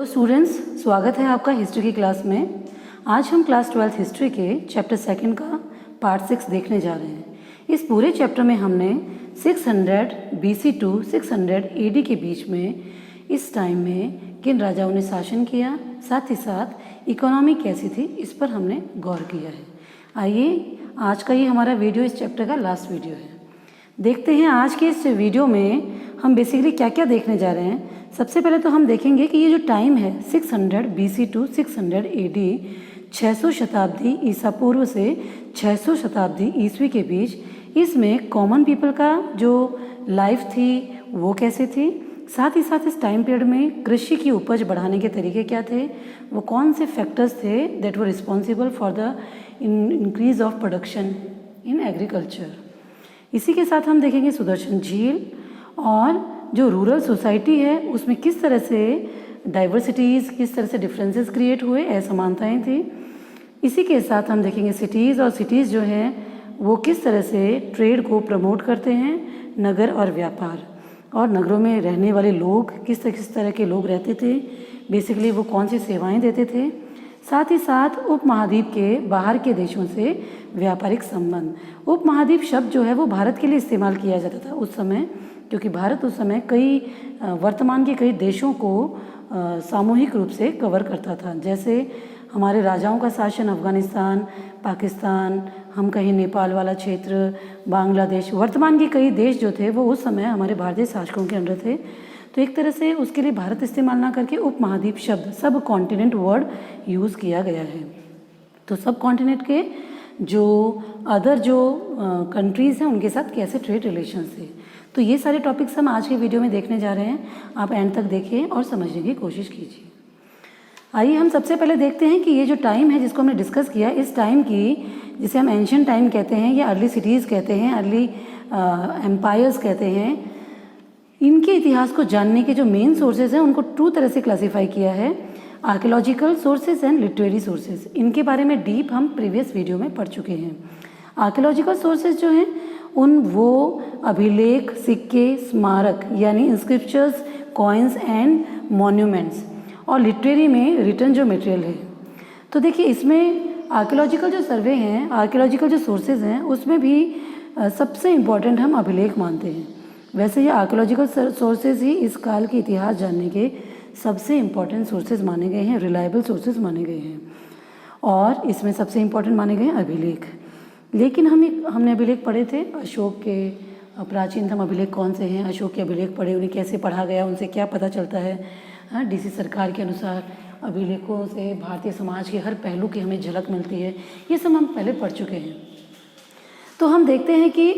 तो स्टूडेंट्स, स्वागत है आपका हिस्ट्री की क्लास में। आज हम क्लास 12th हिस्ट्री के चैप्टर 2 का पार्ट 6 देखने जा रहे हैं। इस पूरे चैप्टर में हमने 600 BC टू 600 AD के बीच में इस टाइम में किन राजाओं ने शासन किया, साथ ही साथ इकोनॉमी कैसी थी, इस पर हमने गौर किया है। आइए, आज का ये हमारा वीडियो इस चैप्टर का लास्ट वीडियो है। देखते हैं आज के इस वीडियो में हम बेसिकली क्या क्या देखने जा रहे हैं। सबसे पहले तो हम देखेंगे कि ये जो टाइम है 600 BC टू 600 AD, 600 शताब्दी ईसा पूर्व से 600 शताब्दी ईस्वी के बीच, इसमें कॉमन पीपल का जो लाइफ थी वो कैसे थी, साथ ही साथ इस टाइम पीरियड में कृषि की उपज बढ़ाने के तरीके क्या थे, वो कौन से फैक्टर्स थे that were responsible for the increase of production in agriculture. इसी के साथ हम देखेंगे सुदर्शन झील और जो रूरल सोसाइटी है उसमें किस तरह से डाइवर्सिटीज़, किस तरह से डिफरेंसेस क्रिएट हुए, असमानताएं थी। इसी के साथ हम देखेंगे सिटीज़, और सिटीज़ जो हैं वो किस तरह से ट्रेड को प्रमोट करते हैं, नगर और व्यापार, और नगरों में रहने वाले लोग किस तरह के लोग रहते थे, बेसिकली वो कौन सी सेवाएं देते थे। साथ ही साथ उपमहाद्वीप के बाहर के देशों से व्यापारिक संबंध। उपमहाद्वीप शब्द जो है वो भारत के लिए इस्तेमाल किया जाता था उस समय, क्योंकि भारत उस समय वर्तमान के कई देशों को सामूहिक रूप से कवर करता था। जैसे हमारे राजाओं का शासन अफ़गानिस्तान, पाकिस्तान, हम कहीं नेपाल वाला क्षेत्र, बांग्लादेश, वर्तमान के कई देश जो थे वो उस समय हमारे भारतीय शासकों के अंडर थे। तो एक तरह से उसके लिए भारत इस्तेमाल ना करके उपमहाद्वीप शब्द, सब कॉन्टिनेंट वर्ड यूज़ किया गया है। तो सब कॉन्टिनेंट के जो अदर जो कंट्रीज़ हैं उनके साथ कैसे ट्रेड रिलेशंस थे। तो ये सारे टॉपिक्स हम आज के वीडियो में देखने जा रहे हैं। आप एंड तक देखें और समझने की कोशिश कीजिए। आइए हम सबसे पहले देखते हैं कि ये जो टाइम है जिसको हमने डिस्कस किया, इस टाइम की, जिसे हम एंशिएंट टाइम कहते हैं या अर्ली सिटीज़ कहते हैं, अर्ली एम्पायर्स कहते हैं, इनके इतिहास को जानने के जो मेन सोर्सेज हैं उनको 2 तरह से क्लासीफाई किया है, archaeological sources and literary sources. इनके बारे में डीप हम प्रीवियस वीडियो में पढ़ चुके हैं। आर्कियोलॉजिकल सोर्सेज जो हैं वो अभिलेख, सिक्के, स्मारक यानी इंस्क्रिप्चर्स, कॉइन्स एंड मॉन्यूमेंट्स, और लिटरेरी में रिटन जो मटेरियल है। तो देखिए, इसमें आर्कियोलॉजिकल जो सर्वे हैं, आर्कियोलॉजिकल जो सोर्सेज हैं, उसमें भी सबसे इम्पॉर्टेंट हम अभिलेख मानते हैं। वैसे ये आर्कियोलॉजिकल सोर्सेज ही इस काल के इतिहास जानने के सबसे इम्पॉर्टेंट सोर्सेज माने गए हैं, रिलायबल सोर्सेज माने गए हैं, और इसमें सबसे इम्पॉर्टेंट माने गए हैं अभिलेख। लेकिन हमने अभिलेख पढ़े थे अशोक के, प्राचीनतम अभिलेख कौन से हैं, अशोक के अभिलेख पढ़े, उन्हें कैसे पढ़ा गया, उनसे क्या पता चलता है। हाँ, DC सरकार के अनुसार अभिलेखों से भारतीय समाज के हर पहलू की हमें झलक मिलती है। ये सब हम पहले पढ़ चुके हैं। तो हम देखते हैं कि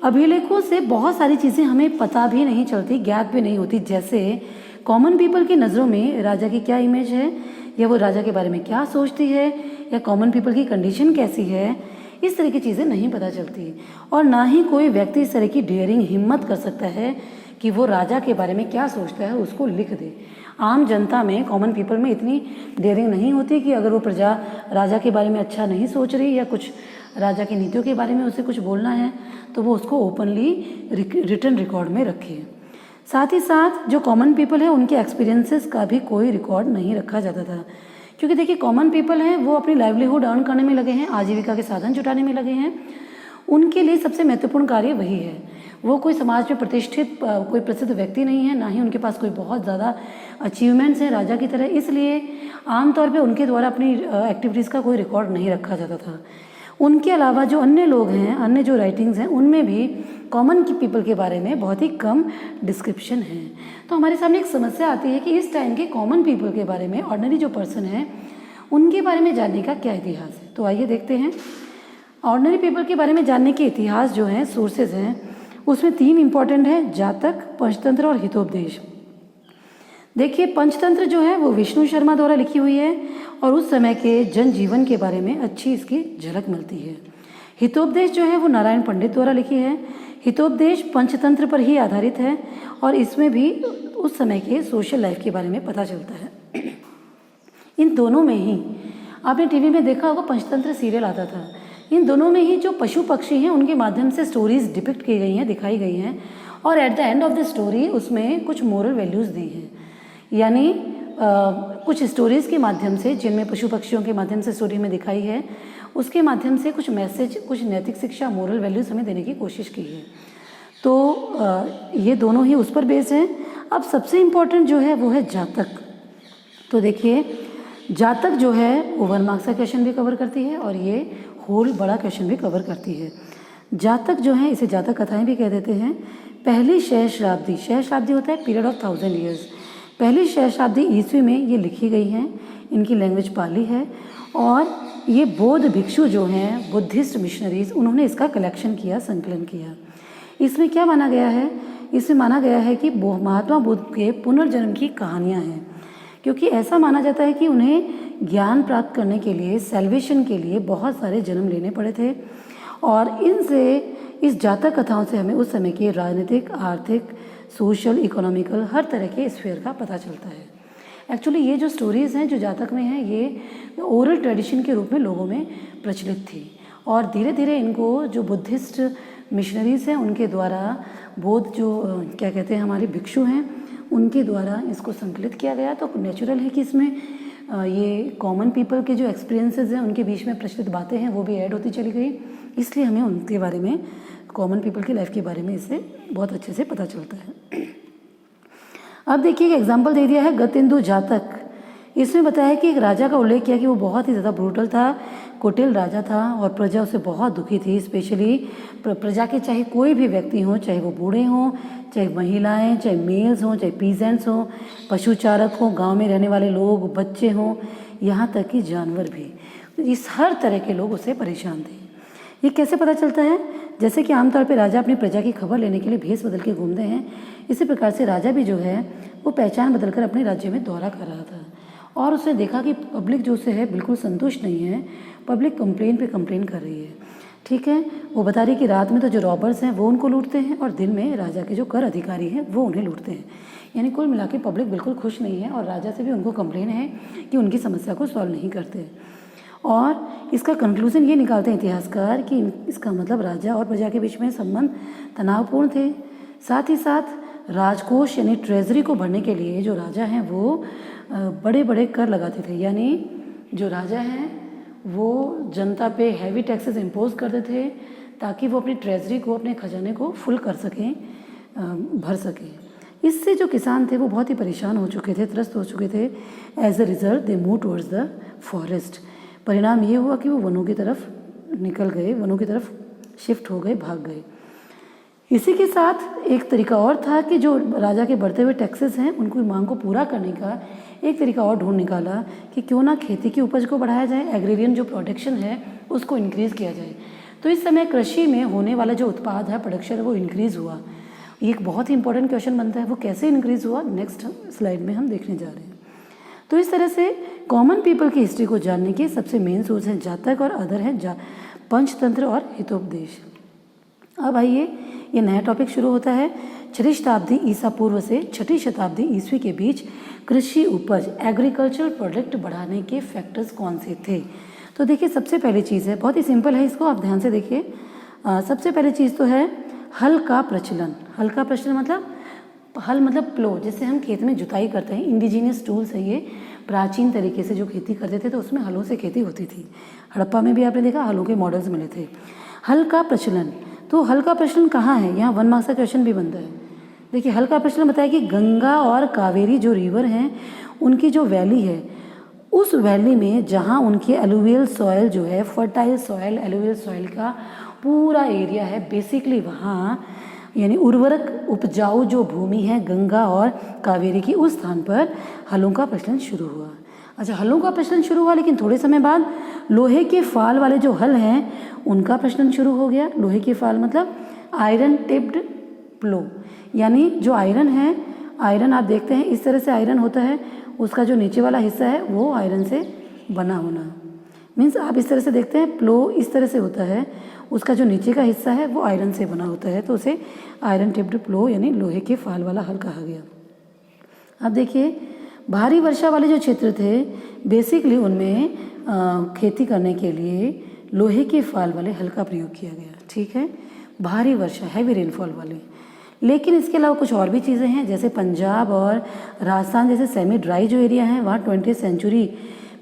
अभिलेखों से बहुत सारी चीज़ें हमें पता भी नहीं चलती, ज्ञात भी नहीं होती। जैसे कॉमन पीपल की नज़रों में राजा की क्या इमेज है, या वो राजा के बारे में क्या सोचती है, या कॉमन पीपल की कंडीशन कैसी है, इस तरह की चीज़ें नहीं पता चलती। और ना ही कोई व्यक्ति इस तरह की डेयरिंग हिम्मत कर सकता है कि वो राजा के बारे में क्या सोचता है उसको लिख दे। आम जनता में, कॉमन पीपल में इतनी डेयरिंग नहीं होती कि अगर वो प्रजा राजा के बारे में अच्छा नहीं सोच रही या कुछ राजा की नीतियों के बारे में उसे कुछ बोलना है तो वो उसको ओपनली रिटन रिकॉर्ड में रखे। साथ ही साथ जो कॉमन पीपल है उनके एक्सपीरियंसेस का भी कोई रिकॉर्ड नहीं रखा जाता था, क्योंकि देखिए कॉमन पीपल हैं वो अपनी लाइवलीहुड अर्न करने में लगे हैं, आजीविका के साधन जुटाने में लगे हैं। उनके लिए सबसे महत्वपूर्ण कार्य वही है। वो कोई समाज में प्रतिष्ठित कोई प्रसिद्ध व्यक्ति नहीं है, ना ही उनके पास कोई बहुत ज़्यादा अचीवमेंट्स हैं राजा की तरह, इसलिए आमतौर पे उनके द्वारा अपनी एक्टिविटीज़ का कोई रिकॉर्ड नहीं रखा जाता था। उनके अलावा जो अन्य लोग हैं, अन्य जो राइटिंग्स हैं, उनमें भी कॉमन पीपल के बारे में बहुत ही कम डिस्क्रिप्शन है। तो हमारे सामने एक समस्या आती है कि इस टाइम के कॉमन पीपल के बारे में, ऑर्डिनरी जो पर्सन है, उनके बारे में जानने का क्या इतिहास है। तो आइए देखते हैं। ऑर्डिनरी पीपल के बारे में जानने के इतिहास जो हैं, सोर्सेज हैं, उसमें 3 इम्पॉर्टेंट हैं, जातक, पंचतंत्र और हितोपदेश। देखिए, पंचतंत्र जो है वो विष्णु शर्मा द्वारा लिखी हुई है और उस समय के जनजीवन के बारे में अच्छी इसकी झलक मिलती है। हितोपदेश जो है वो नारायण पंडित द्वारा लिखी है। हितोपदेश पंचतंत्र पर ही आधारित है और इसमें भी उस समय के सोशल लाइफ के बारे में पता चलता है। इन दोनों में ही आपने टीवी में देखा होगा, पंचतंत्र सीरियल आता था। इन दोनों में ही जो पशु पक्षी हैं उनके माध्यम से स्टोरीज डिपिक्ट की गई हैं, दिखाई गई हैं, और at the end of the story उसमें कुछ मोरल वैल्यूज़ दी हैं। यानी कुछ स्टोरीज़ के माध्यम से, जिनमें पशु पक्षियों के माध्यम से स्टोरी में दिखाई है, उसके माध्यम से कुछ मैसेज, कुछ नैतिक शिक्षा, मोरल वैल्यूज़ हमें देने की कोशिश की है। तो ये दोनों ही उस पर बेस्ड हैं। अब सबसे इम्पोर्टेंट जो है वो है जातक। तो देखिए, जातक जो है वो 1 मार्क्स का क्वेश्चन भी कवर करती है और ये होल बड़ा क्वेश्चन भी कवर करती है। जातक जो है, इसे जातक कथाएं भी कह देते हैं। पहली सहस्राब्दी, सहस्राब्दी होता है पीरियड ऑफ 1000 ईयर्स। पहली सहस्राब्दी ईस्वी में ये लिखी गई हैं। इनकी लैंग्वेज पाली है और ये बौद्ध भिक्षु जो हैं, बुद्धिस्ट मिशनरीज, उन्होंने इसका कलेक्शन किया, संकलन किया। इसमें क्या माना गया है? इसमें माना गया है कि महात्मा बुद्ध के पुनर्जन्म की कहानियाँ हैं, क्योंकि ऐसा माना जाता है कि उन्हें ज्ञान प्राप्त करने के लिए, सेल्वेशन के लिए बहुत सारे जन्म लेने पड़े थे। और इनसे, इस जातक कथाओं से हमें उस समय के राजनीतिक, आर्थिक, सोशल, इकोनॉमिकल हर तरह के स्फीयर का पता चलता है। एक्चुअली ये जो स्टोरीज़ हैं जो जातक में हैं, ये ओरल ट्रेडिशन के रूप में लोगों में प्रचलित थी और धीरे धीरे इनको जो बुद्धिस्ट मिशनरीज़ हैं उनके द्वारा, बौद्ध जो क्या कहते हैं हमारे भिक्षु हैं, उनके द्वारा इसको संकलित किया गया। तो नेचुरल है कि इसमें ये कॉमन पीपल के जो एक्सपीरियंसेस हैं, उनके बीच में प्रचलित बातें हैं, वो भी ऐड होती चली गई। इसलिए हमें उनके बारे में, कॉमन पीपल की लाइफ के बारे में इससे बहुत अच्छे से पता चलता है। अब देखिए, एक एग्जाम्पल दे दिया है गतेंदु जातक। इसमें बताया कि एक राजा का उल्लेख किया कि वो बहुत ही ज़्यादा ब्रूटल था, कुटिल राजा था और प्रजा उससे बहुत दुखी थी। स्पेशली प्रजा के चाहे कोई भी व्यक्ति हों, चाहे वो बूढ़े हों, चाहे महिलाएं, चाहे मेल्स हों, चाहे पीजेंट्स हों, पशुचारक हों, गांव में रहने वाले लोग, बच्चे हों, यहाँ तक कि जानवर भी, इस हर तरह के लोग उससे परेशान थे। ये कैसे पता चलता है? जैसे कि आमतौर पे राजा अपनी प्रजा की खबर लेने के लिए भेष बदल के घूमते हैं, इसी प्रकार से राजा भी जो है वो पहचान बदलकर अपने राज्य में दौरा कर रहा था और उसने देखा कि पब्लिक जो उससे है बिल्कुल संतुष्ट नहीं है। पब्लिक कंप्लेन पे कंप्लेन कर रही है। ठीक है, वो बता रही कि रात में तो जो रॉबर्स हैं वो उनको लूटते हैं और दिन में राजा के जो कर अधिकारी हैं वो उन्हें लूटते हैं। यानी कुल मिला के पब्लिक बिल्कुल खुश नहीं है और राजा से भी उनको कंप्लेन है कि उनकी समस्या को सॉल्व नहीं करते। और इसका कंक्लूजन ये निकालते हैं इतिहासकार कि इसका मतलब राजा और प्रजा के बीच में संबंध तनावपूर्ण थे। साथ ही साथ राजकोष यानी ट्रेजरी को भरने के लिए जो राजा हैं वो बड़े बड़े कर लगाते थे। यानी जो राजा हैं वो जनता पे हैवी टैक्सेस इम्पोज करते थे ताकि वो अपनी ट्रेजरी को, अपने खजाने को फुल कर सकें, भर सकें। इससे जो किसान थे वो बहुत ही परेशान हो चुके थे, त्रस्त हो चुके थे। As a result they move towards the forest. परिणाम ये हुआ कि वो वनों की तरफ निकल गए, वनों की तरफ शिफ्ट हो गए, भाग गए। इसी के साथ एक तरीका और था कि जो राजा के बढ़ते हुए टैक्सेस हैं उनको मांग को पूरा करने का एक तरीका और ढूंढ निकाला कि क्यों ना खेती की उपज को बढ़ाया जाए, एग्रीरियन जो प्रोडक्शन है उसको इंक्रीज़ किया जाए। तो इस समय कृषि में होने वाला जो उत्पाद है, प्रोडक्शन है, वो इंक्रीज़ हुआ। ये एक बहुत ही इंपॉर्टेंट क्वेश्चन बनता है, वो कैसे इंक्रीज़ हुआ नेक्स्ट स्लाइड में हम देखने जा रहे हैं। तो इस तरह से कॉमन पीपल की हिस्ट्री को जानने के सबसे मेन सोर्स हैं जातक और अदर है पंचतंत्र और हितोपदेश। अब आइए, ये नया टॉपिक शुरू होता है। 6वीं शताब्दी ईसा पूर्व से 6वीं शताब्दी ईस्वी के बीच कृषि उपज, एग्रीकल्चर प्रोडक्ट बढ़ाने के फैक्टर्स कौन से थे? तो देखिए, सबसे पहली चीज़ है, बहुत ही सिंपल है, इसको आप ध्यान से देखिए। सबसे पहली चीज़ तो है हल का प्रचलन। हल का प्रचलन मतलब, हल मतलब प्लो, जिससे हम खेत में जुताई करते हैं। इंडिजीनियस टूल्स है ये। प्राचीन तरीके से जो खेती करते थे तो उसमें हलों से खेती होती थी। हड़प्पा में भी आपने देखा हलों के मॉडल्स मिले थे। हल का प्रचलन, तो हल का प्रचलन कहाँ है? यहाँ 1 मार्क्स का क्वेश्चन भी बनता है। देखिए, हल का प्रचलन बताया कि गंगा और कावेरी जो रिवर हैं उनकी जो वैली है, उस वैली में जहाँ उनकी एलुवियल सॉइल जो है, फर्टाइल सॉइल, एलुवियल सॉइल का पूरा एरिया है, बेसिकली वहाँ यानी उर्वरक उपजाऊ जो भूमि है गंगा और कावेरी की, उस स्थान पर हलों का प्रचलन शुरू हुआ। अच्छा, हलों का प्रचलन शुरू हुआ, लेकिन थोड़े समय बाद लोहे के फाल वाले जो हल हैं उनका प्रचलन शुरू हो गया। लोहे के फाल मतलब आयरन टिप्ड प्लो, यानी जो आयरन है, आयरन आप देखते हैं इस तरह से आयरन होता है, उसका जो नीचे वाला हिस्सा है वो आयरन से बना होना। मीन्स आप इस तरह से देखते हैं, प्लो इस तरह से होता है, उसका जो नीचे का हिस्सा है वो आयरन से बना होता है, तो उसे आयरन टिप्ड प्लो यानी लोहे के फाल वाला हल कहा गया। अब देखिए, भारी वर्षा वाले जो क्षेत्र थे बेसिकली उनमें खेती करने के लिए लोहे के फाल वाले हल का प्रयोग किया गया। ठीक है, भारी वर्षा, हैवी रेनफॉल वाले। लेकिन इसके अलावा कुछ और भी चीज़ें हैं, जैसे पंजाब और राजस्थान जैसे सेमी ड्राई जो एरिया हैं वहाँ 20th सेंचुरी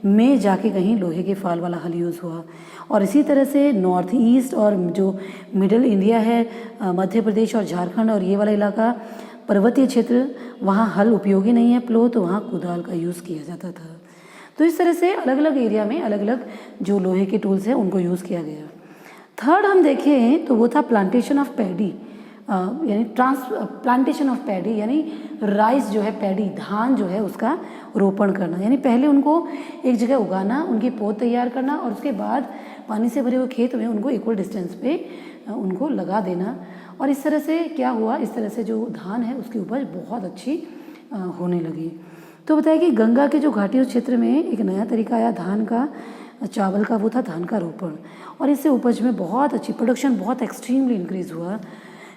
में जाके कहीं लोहे के फाल वाला हल यूज़ हुआ। और इसी तरह से नॉर्थ ईस्ट और जो मिडिल इंडिया है, मध्य प्रदेश और झारखंड और ये वाला इलाका पर्वतीय क्षेत्र, वहाँ हल उपयोगी नहीं है प्लो, तो वहाँ कुदाल का यूज़ किया जाता था। तो इस तरह से अलग अलग एरिया में अलग अलग जो लोहे के टूल्स हैं उनको यूज़ किया गया। थर्ड हम देखें तो वो था प्लांटेशन ऑफ पैडी, यानी प्लांटेशन ऑफ पैडी, यानी राइस जो है, पैडी धान जो है उसका रोपण करना। यानी पहले उनको एक जगह उगाना, उनकी पौध तैयार करना और उसके बाद पानी से भरे हुए खेत में उनको इक्वल डिस्टेंस पे उनको लगा देना। और इस तरह से क्या हुआ, इस तरह से जो धान है उसकी उपज बहुत अच्छी होने लगी। तो बताया कि गंगा के जो घाटी क्षेत्र में एक नया तरीका आया धान का, चावल का, वो था धान का रोपण। और इससे उपज में बहुत अच्छी प्रोडक्शन बहुत एक्सट्रीमली इंक्रीज़ हुआ।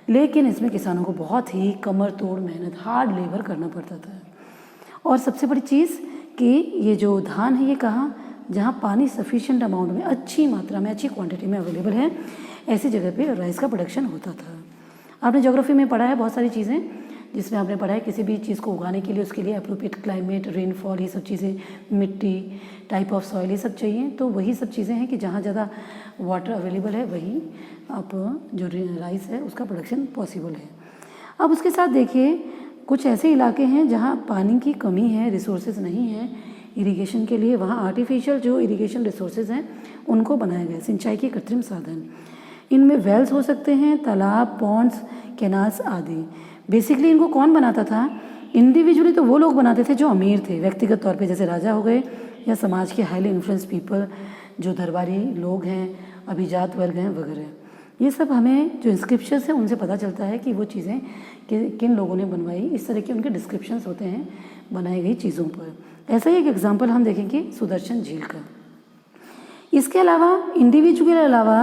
लेकिन इसमें किसानों को बहुत ही कमर तोड़ मेहनत, हार्ड लेबर करना पड़ता था। और सबसे बड़ी चीज़ कि ये जो धान है ये कहाँ, जहाँ पानी सफिशिएंट अमाउंट में, अच्छी मात्रा में, अच्छी क्वांटिटी में अवेलेबल है, ऐसी जगह पे राइस का प्रोडक्शन होता था। आपने ज्योग्राफी में पढ़ा है बहुत सारी चीज़ें, जिसमें आपने पढ़ा है किसी भी चीज़ को उगाने के लिए उसके लिए अप्रोप्रिएट क्लाइमेट, रेनफॉल, ये सब चीज़ें, मिट्टी, टाइप ऑफ सॉइल, ये सब चाहिए। तो वही सब चीज़ें हैं कि जहाँ ज़्यादा वाटर अवेलेबल है वहीं आप जो राइस है उसका प्रोडक्शन पॉसिबल है। अब उसके साथ देखिए कुछ ऐसे इलाके हैं जहाँ पानी की कमी है, रिसोर्सेज नहीं है इरिगेशन के लिए, वहाँ आर्टिफिशियल जो इरिगेशन रिसोर्सेज हैं उनको बनाया गया, सिंचाई के कृत्रिम साधन। इनमें वेल्स हो सकते हैं, तालाब, पॉन्ड्स, कैनाल्स आदि। बेसिकली इनको कौन बनाता था? इंडिविजुअली तो वो लोग बनाते थे जो अमीर थे, व्यक्तिगत तौर पे जैसे राजा हो गए या समाज के हाईली इन्फ्लुएंस पीपल, जो दरबारी लोग हैं, अभिजात वर्ग हैं वगैरह। ये सब हमें जो इंस्क्रिप्शंस हैं उनसे पता चलता है कि वो चीज़ें किन लोगों ने बनवाई। इस तरह के उनके डिस्क्रिप्शंस होते हैं बनाई गई चीज़ों पर। ऐसा ही एक एग्जाम्पल हम देखेंगे सुदर्शन झील का। इसके अलावा इंडिविजुअल के अलावा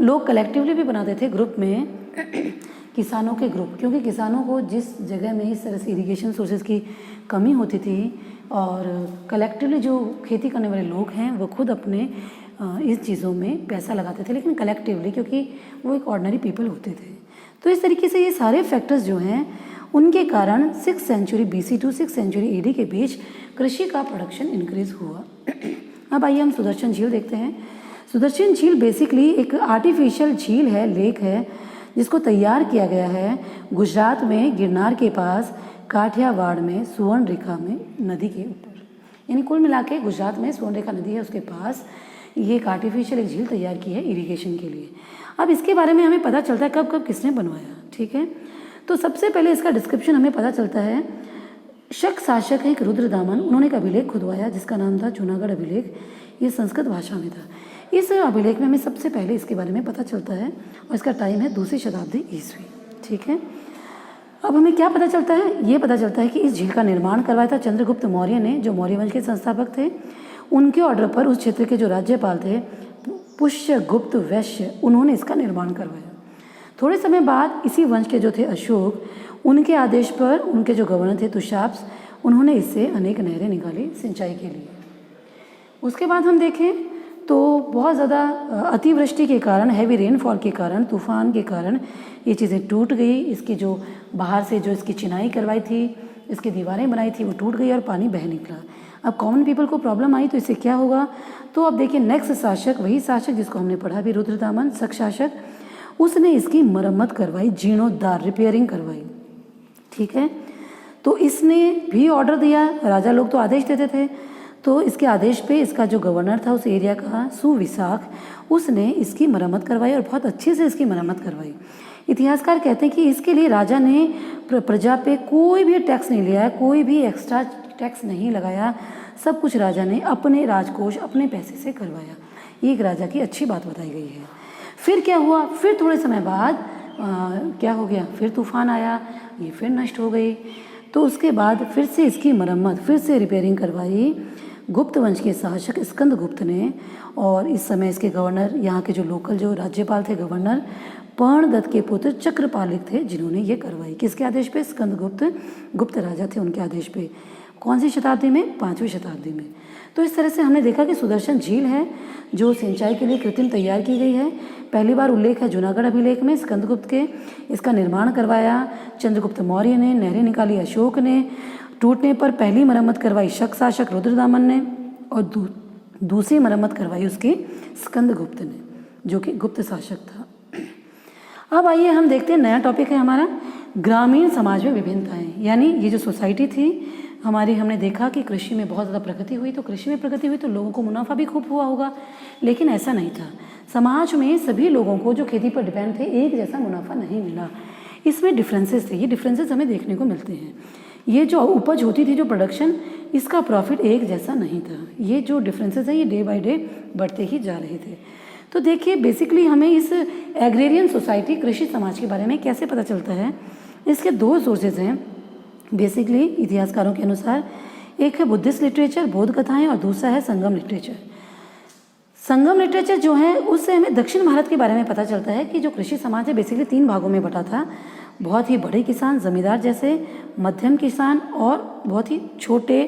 लोग कलेक्टिवली भी बनाते थे ग्रुप में, किसानों के ग्रुप, क्योंकि किसानों को जिस जगह में इस तरह से इरिगेशन सोर्सेज की कमी होती थी और कलेक्टिवली जो खेती करने वाले लोग हैं वो खुद अपने इस चीज़ों में पैसा लगाते थे, लेकिन कलेक्टिवली, क्योंकि वो एक ऑर्डिनरी पीपल होते थे। तो इस तरीके से ये सारे फैक्टर्स जो हैं उनके कारण 6th century BC to 6th century AD के बीच कृषि का प्रोडक्शन इंक्रीज हुआ। अब आइए हम सुदर्शन झील देखते हैं। सुदर्शन झील बेसिकली एक आर्टिफिशियल झील है, लेक है, जिसको तैयार किया गया है गुजरात में गिरनार के पास, काठियावाड़ में सुवर्ण रेखा में नदी के ऊपर। यानी कुल मिला के गुजरात में सुवर्ण रेखा नदी है, उसके पास ये एक आर्टिफिशियल एक झील तैयार की है इरिगेशन के लिए। अब इसके बारे में हमें पता चलता है कब कब किसने बनवाया, ठीक है। तो सबसे पहले इसका डिस्क्रिप्शन हमें पता चलता है, शक शासक है एक रुद्रदामन, उन्होंने एक अभिलेख खुदवाया जिसका नाम था जूनागढ़ अभिलेख। ये संस्कृत भाषा में था। इस अभिलेख में हमें सबसे पहले इसके बारे में पता चलता है और इसका टाइम है 2वीं शताब्दी ईस्वी, ठीक है। अब हमें क्या पता चलता है? ये पता चलता है कि इस झील का निर्माण करवाया था चंद्रगुप्त मौर्य ने, जो मौर्य वंश के संस्थापक थे। उनके ऑर्डर पर उस क्षेत्र के जो राज्यपाल थे पुष्यगुप्त वैश्य, उन्होंने इसका निर्माण करवाया। थोड़े समय बाद इसी वंश के जो थे अशोक, उनके आदेश पर उनके जो गवर्नर थे तुशाप्स, उन्होंने इससे अनेक नहरें निकाली सिंचाई के लिए। उसके बाद हम देखें तो बहुत ज़्यादा अतिवृष्टि के कारण, हैवी रेनफॉल के कारण, तूफान के कारण ये चीज़ें टूट गई। इसकी जो बाहर से जो इसकी चिनाई करवाई थी, इसकी दीवारें बनाई थी, वो टूट गई और पानी बह निकला। अब कॉमन पीपल को प्रॉब्लम आई तो इससे क्या होगा? तो अब देखिए नेक्स्ट शासक, वही शासक जिसको हमने पढ़ा भी, रुद्रदामन, शक शासक, उसने इसकी मरम्मत करवाई, जीर्णोद्धार, रिपेयरिंग करवाई, ठीक है। तो इसने भी ऑर्डर दिया, राजा लोग तो आदेश देते थे, तो इसके आदेश पे इसका जो गवर्नर था उस एरिया का, सुविशाख, उसने इसकी मरम्मत करवाई और बहुत अच्छे से इसकी मरम्मत करवाई। इतिहासकार कहते हैं कि इसके लिए राजा ने प्रजा पे कोई भी टैक्स नहीं लिया, कोई भी एक्स्ट्रा टैक्स नहीं लगाया, सब कुछ राजा ने अपने राजकोष, अपने पैसे से करवाया। ये एक राजा की अच्छी बात बताई गई है। फिर क्या हुआ? फिर थोड़े समय बाद क्या हो गया? फिर तूफान आया, ये फिर नष्ट हो गई। तो उसके बाद फिर से इसकी मरम्मत, फिर से रिपेयरिंग करवाई गुप्त वंश के शासक स्कंदगुप्त ने। और इस समय इसके गवर्नर, यहाँ के जो लोकल जो राज्यपाल थे, गवर्नर पर्णदत्त के पुत्र चक्रपालिक थे, जिन्होंने ये करवाई। किसके आदेश पे? स्कंदगुप्त, गुप्त राजा थे, उनके आदेश पे। कौन सी शताब्दी में? 5वीं शताब्दी में। तो इस तरह से हमने देखा कि सुदर्शन झील है जो सिंचाई के लिए कृत्रिम तैयार की गई है। पहली बार उल्लेख है जूनागढ़ अभिलेख में स्कंदगुप्त के। इसका निर्माण करवाया चंद्रगुप्त मौर्य ने, नहरें निकाली अशोक ने, टूटने पर पहली मरम्मत करवाई शक शासक रुद्रदामन ने और दूसरी मरम्मत करवाई उसकी स्कंदगुप्त ने, जो कि गुप्त शासक था। अब आइए हम देखते हैं, नया टॉपिक है हमारा ग्रामीण समाज में विभिन्नताएं। यानी ये जो सोसाइटी थी हमारी, हमने देखा कि कृषि में बहुत ज़्यादा प्रगति हुई, तो कृषि में प्रगति हुई तो लोगों को मुनाफा भी खूब हुआ होगा, लेकिन ऐसा नहीं था। समाज में सभी लोगों को जो खेती पर डिपेंड थे एक जैसा मुनाफा नहीं मिला। इसमें डिफरेंसेस थे, ये डिफरेंसेस हमें देखने को मिलते हैं। ये जो उपज होती थी, जो प्रोडक्शन, इसका प्रॉफिट एक जैसा नहीं था। ये जो डिफरेंसेस हैं ये डे बाय डे बढ़ते ही जा रहे थे। तो देखिए बेसिकली हमें इस एग्रेरियन सोसाइटी, कृषि समाज के बारे में कैसे पता चलता है? इसके 2 सोर्सेज हैं बेसिकली इतिहासकारों के अनुसार। एक है बुद्धिस्ट लिटरेचर, बोध कथाएं, और दूसरा है संगम लिटरेचर। संगम लिटरेचर जो है उससे हमें दक्षिण भारत के बारे में पता चलता है कि जो कृषि समाज है बेसिकली 3 भागों में बटा था। बहुत ही बड़े किसान, जमींदार जैसे, मध्यम किसान और बहुत ही छोटे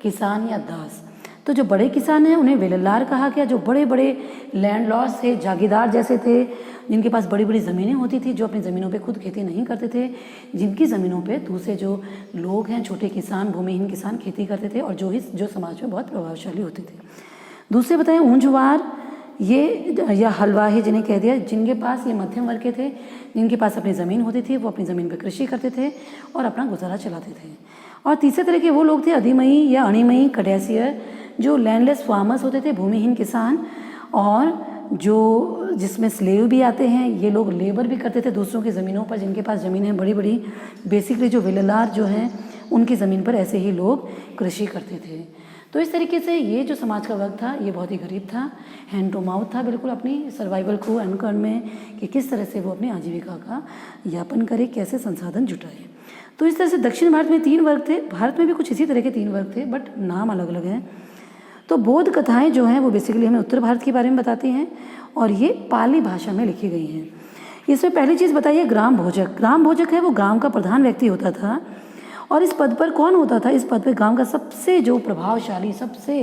किसान या दास। तो जो बड़े किसान हैं उन्हें वेलल्लार कहा गया। जो बड़े बड़े लैंडलॉर्ड्स थे, जागीरदार जैसे थे, जिनके पास बड़ी बड़ी ज़मीनें होती थी, जो अपनी ज़मीनों पे खुद खेती नहीं करते थे, जिनकी ज़मीनों पे दूसरे जो लोग हैं, छोटे किसान, भूमिहीन किसान खेती करते थे और जो समाज में बहुत प्रभावशाली होते थे। दूसरे बताएं ऊंझवार, ये या हलवाही जिन्हें कह दिया, जिनके पास, ये मध्यम वर्ग के थे, जिनके पास अपनी ज़मीन होती थी, वो अपनी ज़मीन पर कृषि करते थे और अपना गुजारा चलाते थे। और तीसरे तरह के वो लोग थे अधिमयी या अणिमयी कडेसियर, जो लैंडलेस फार्मर्स होते थे, भूमिहीन किसान, और जो जिसमें स्लेव भी आते हैं। ये लोग लेबर भी करते थे दूसरों की ज़मीनों पर, जिनके पास ज़मीनें बड़ी बड़ी। बेसिकली जो वेलल्लार जो हैं उनकी ज़मीन पर ऐसे ही लोग कृषि करते थे। तो इस तरीके से ये जो समाज का वर्ग था ये बहुत ही गरीब था, हैंड टू माउथ था, बिल्कुल अपनी सर्वाइवल को अनकर्न में कि किस तरह से वो अपनी आजीविका का यापन करे, कैसे संसाधन जुटाए। तो इस तरह से दक्षिण भारत में 3 वर्ग थे। भारत में भी कुछ इसी तरह के 3 वर्ग थे, बट नाम अलग अलग हैं। तो बोध कथाएं जो हैं वो बेसिकली हमें उत्तर भारत के बारे में बताती हैं और ये पाली भाषा में लिखी गई हैं। इसमें पहली चीज़ बताइए ग्राम भोजक। ग्राम भोजक है वो गांव का प्रधान व्यक्ति होता था। और इस पद पर कौन होता था? इस पद पर गांव का सबसे जो प्रभावशाली, सबसे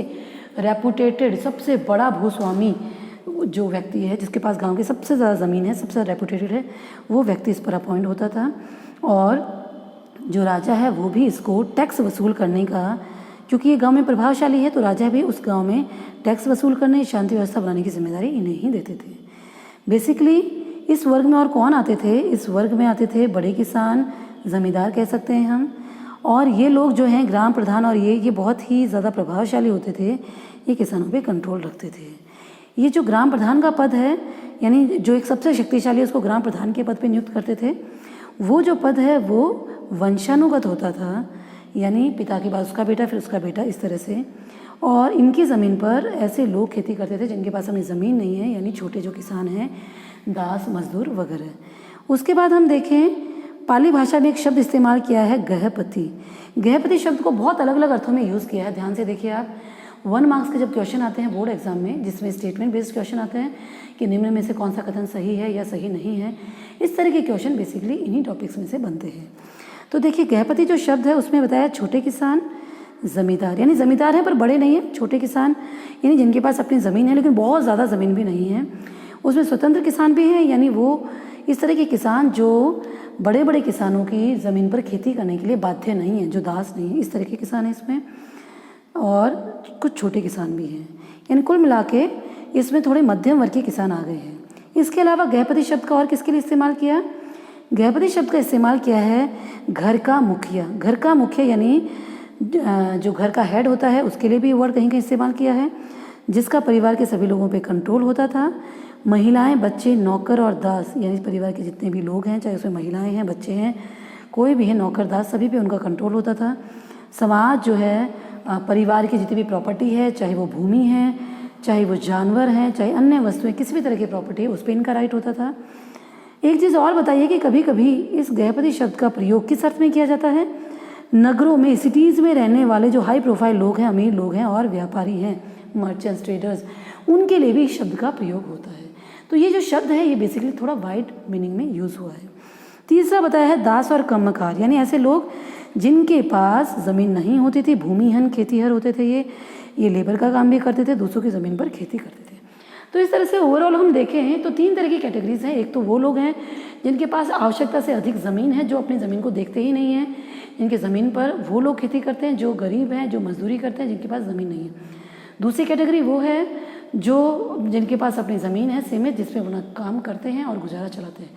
रेपुटेटेड, सबसे बड़ा भूस्वामी जो व्यक्ति है, जिसके पास गांव की सबसे ज़्यादा ज़मीन है, सबसे ज़्यादा रेपुटेटेड है, वो व्यक्ति इस पर अपॉइंट होता था। और जो राजा है वो भी इसको टैक्स वसूल करने का, क्योंकि ये गांव में प्रभावशाली है तो राजा भी उस गांव में टैक्स वसूल करने, शांति व्यवस्था बनाने की जिम्मेदारी इन्हें ही देते थे। बेसिकली इस वर्ग में और कौन आते थे? इस वर्ग में आते थे बड़े किसान, ज़मींदार कह सकते हैं हम। और ये लोग जो हैं ग्राम प्रधान, और ये बहुत ही ज़्यादा प्रभावशाली होते थे, ये किसानों पे कंट्रोल रखते थे। ये जो ग्राम प्रधान का पद है, यानी जो एक सबसे शक्तिशाली, उसको ग्राम प्रधान के पद पे नियुक्त करते थे। वो जो पद है वो वंशानुगत होता था, यानी पिता के बाद उसका बेटा, फिर उसका बेटा, इस तरह से। और इनकी ज़मीन पर ऐसे लोग खेती करते थे जिनके पास अपनी ज़मीन नहीं है, यानी छोटे जो किसान हैं, दास, मजदूर वगैरह। उसके बाद हम देखें पाली भाषा में एक शब्द इस्तेमाल किया है गहपति। गहपति शब्द को बहुत अलग अलग अर्थों में यूज़ किया है। ध्यान से देखिए आप, 1 मार्क्स के जब क्वेश्चन आते हैं बोर्ड एग्जाम में, जिसमें स्टेटमेंट बेस्ड क्वेश्चन आते हैं कि निम्न में से कौन सा कथन सही है या सही नहीं है, इस तरह के क्वेश्चन बेसिकली इन्हीं टॉपिक्स में से बनते हैं। तो देखिए गहपति जो शब्द है उसमें बताया छोटे किसान, ज़मींदार, यानी ज़मींदार हैं पर बड़े नहीं हैं, छोटे किसान यानी जिनके पास अपनी ज़मीन है लेकिन बहुत ज़्यादा ज़मीन भी नहीं है। उसमें स्वतंत्र किसान भी हैं, यानी वो इस तरह के किसान जो बड़े बड़े किसानों की ज़मीन पर खेती करने के लिए बाध्य नहीं है, जो दास नहीं है, इस तरह के किसान हैं इसमें। और कुछ छोटे किसान भी हैं, यानी कुल मिला के इसमें थोड़े मध्यम वर्ग के किसान आ गए हैं। इसके अलावा गहपति शब्द का और किसके लिए इस्तेमाल किया? गहपति शब्द का इस्तेमाल किया है घर का मुखिया। घर का मुखिया यानी जो घर का हेड होता है उसके लिए भी वर्ड कहीं कहीं इस्तेमाल किया है, जिसका परिवार के सभी लोगों पे कंट्रोल होता था। महिलाएं, बच्चे, नौकर और दास, यानी परिवार के जितने भी लोग हैं, चाहे उसमें महिलाएं हैं, बच्चे हैं, कोई भी है, नौकर दास, सभी पे उनका कंट्रोल होता था। समाज जो है, परिवार की जितनी भी प्रॉपर्टी है, चाहे वो भूमि है, चाहे वो जानवर हैं, चाहे अन्य वस्तुएं, किसी भी तरह की प्रॉपर्टी है, उस पर इनका राइट होता था। एक चीज़ और बताइए कि कभी कभी इस गहपति शब्द का प्रयोग किस अर्थ में किया जाता है? नगरों में, सिटीज़ में रहने वाले जो हाई प्रोफाइल लोग हैं, अमीर लोग हैं और व्यापारी हैं, मर्चेंट्स, ट्रेडर्स, उनके लिए भी इस शब्द का प्रयोग होता है। तो ये जो शब्द है ये बेसिकली थोड़ा वाइड मीनिंग में यूज़ हुआ है। तीसरा बताया है दास और कर्मकार, यानी ऐसे लोग जिनके पास ज़मीन नहीं होती थी, भूमिहीन खेतीहर होते थे ये लेबर का काम भी करते थे, दूसरों की ज़मीन पर खेती करते थे। तो इस तरह से ओवरऑल हम देखें तो 3 तरह की कैटेगरीज हैं। एक तो वो लोग हैं जिनके पास आवश्यकता से अधिक ज़मीन है, जो अपनी ज़मीन को देखते ही नहीं हैं, जिनके ज़मीन पर वो लोग खेती करते हैं जो गरीब हैं, जो मजदूरी करते हैं, जिनके पास ज़मीन नहीं है। दूसरी कैटेगरी वो है जिनके पास अपनी ज़मीन है सीमित, जिसमें अपना काम करते हैं और गुजारा चलाते हैं।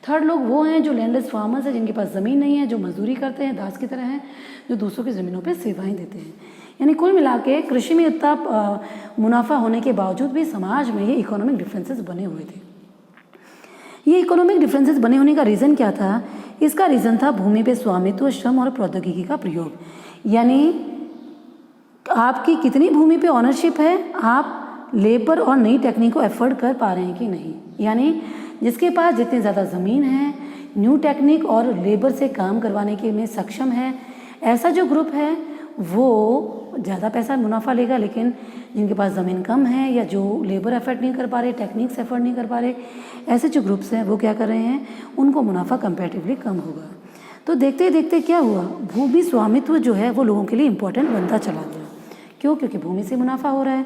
थर्ड लोग वो हैं जो लैंडलेस फार्मर्स हैं, जिनके पास ज़मीन नहीं है, जो मजदूरी करते हैं, दास की तरह हैं, जो दूसरों की ज़मीनों पे सेवाएं देते हैं। यानी कुल मिला के कृषि में इतना मुनाफा होने के बावजूद भी समाज में ये इकोनॉमिक डिफरेंसेस बने हुए थे। ये इकोनॉमिक डिफरेंसेस बने होने का रीज़न क्या था? इसका रीज़न था भूमि पे स्वामित्व, श्रम और प्रौद्योगिकी का प्रयोग। यानी आपकी कितनी भूमि पे ऑनरशिप है, आप लेबर और नई टेक्निक को एफर्ड कर पा रहे हैं कि नहीं। यानी जिसके पास जितनी ज़्यादा ज़मीन है, न्यू टेक्निक और लेबर से काम करवाने के में सक्षम है, ऐसा जो ग्रुप है वो ज़्यादा पैसा मुनाफा लेगा। लेकिन जिनके पास ज़मीन कम है या जो लेबर एफर्ट नहीं कर पा रहे, टेक्निक्स एफर्ट नहीं कर पा रहे, ऐसे जो ग्रुप्स हैं वो क्या कर रहे हैं, उनको मुनाफा कंपैरेटिवली कम होगा। तो देखते देखते क्या हुआ, भूमि स्वामित्व जो है वो लोगों के लिए इम्पोर्टेंट बनता चला गया। क्यों? क्योंकि भूमि से मुनाफा हो रहा है।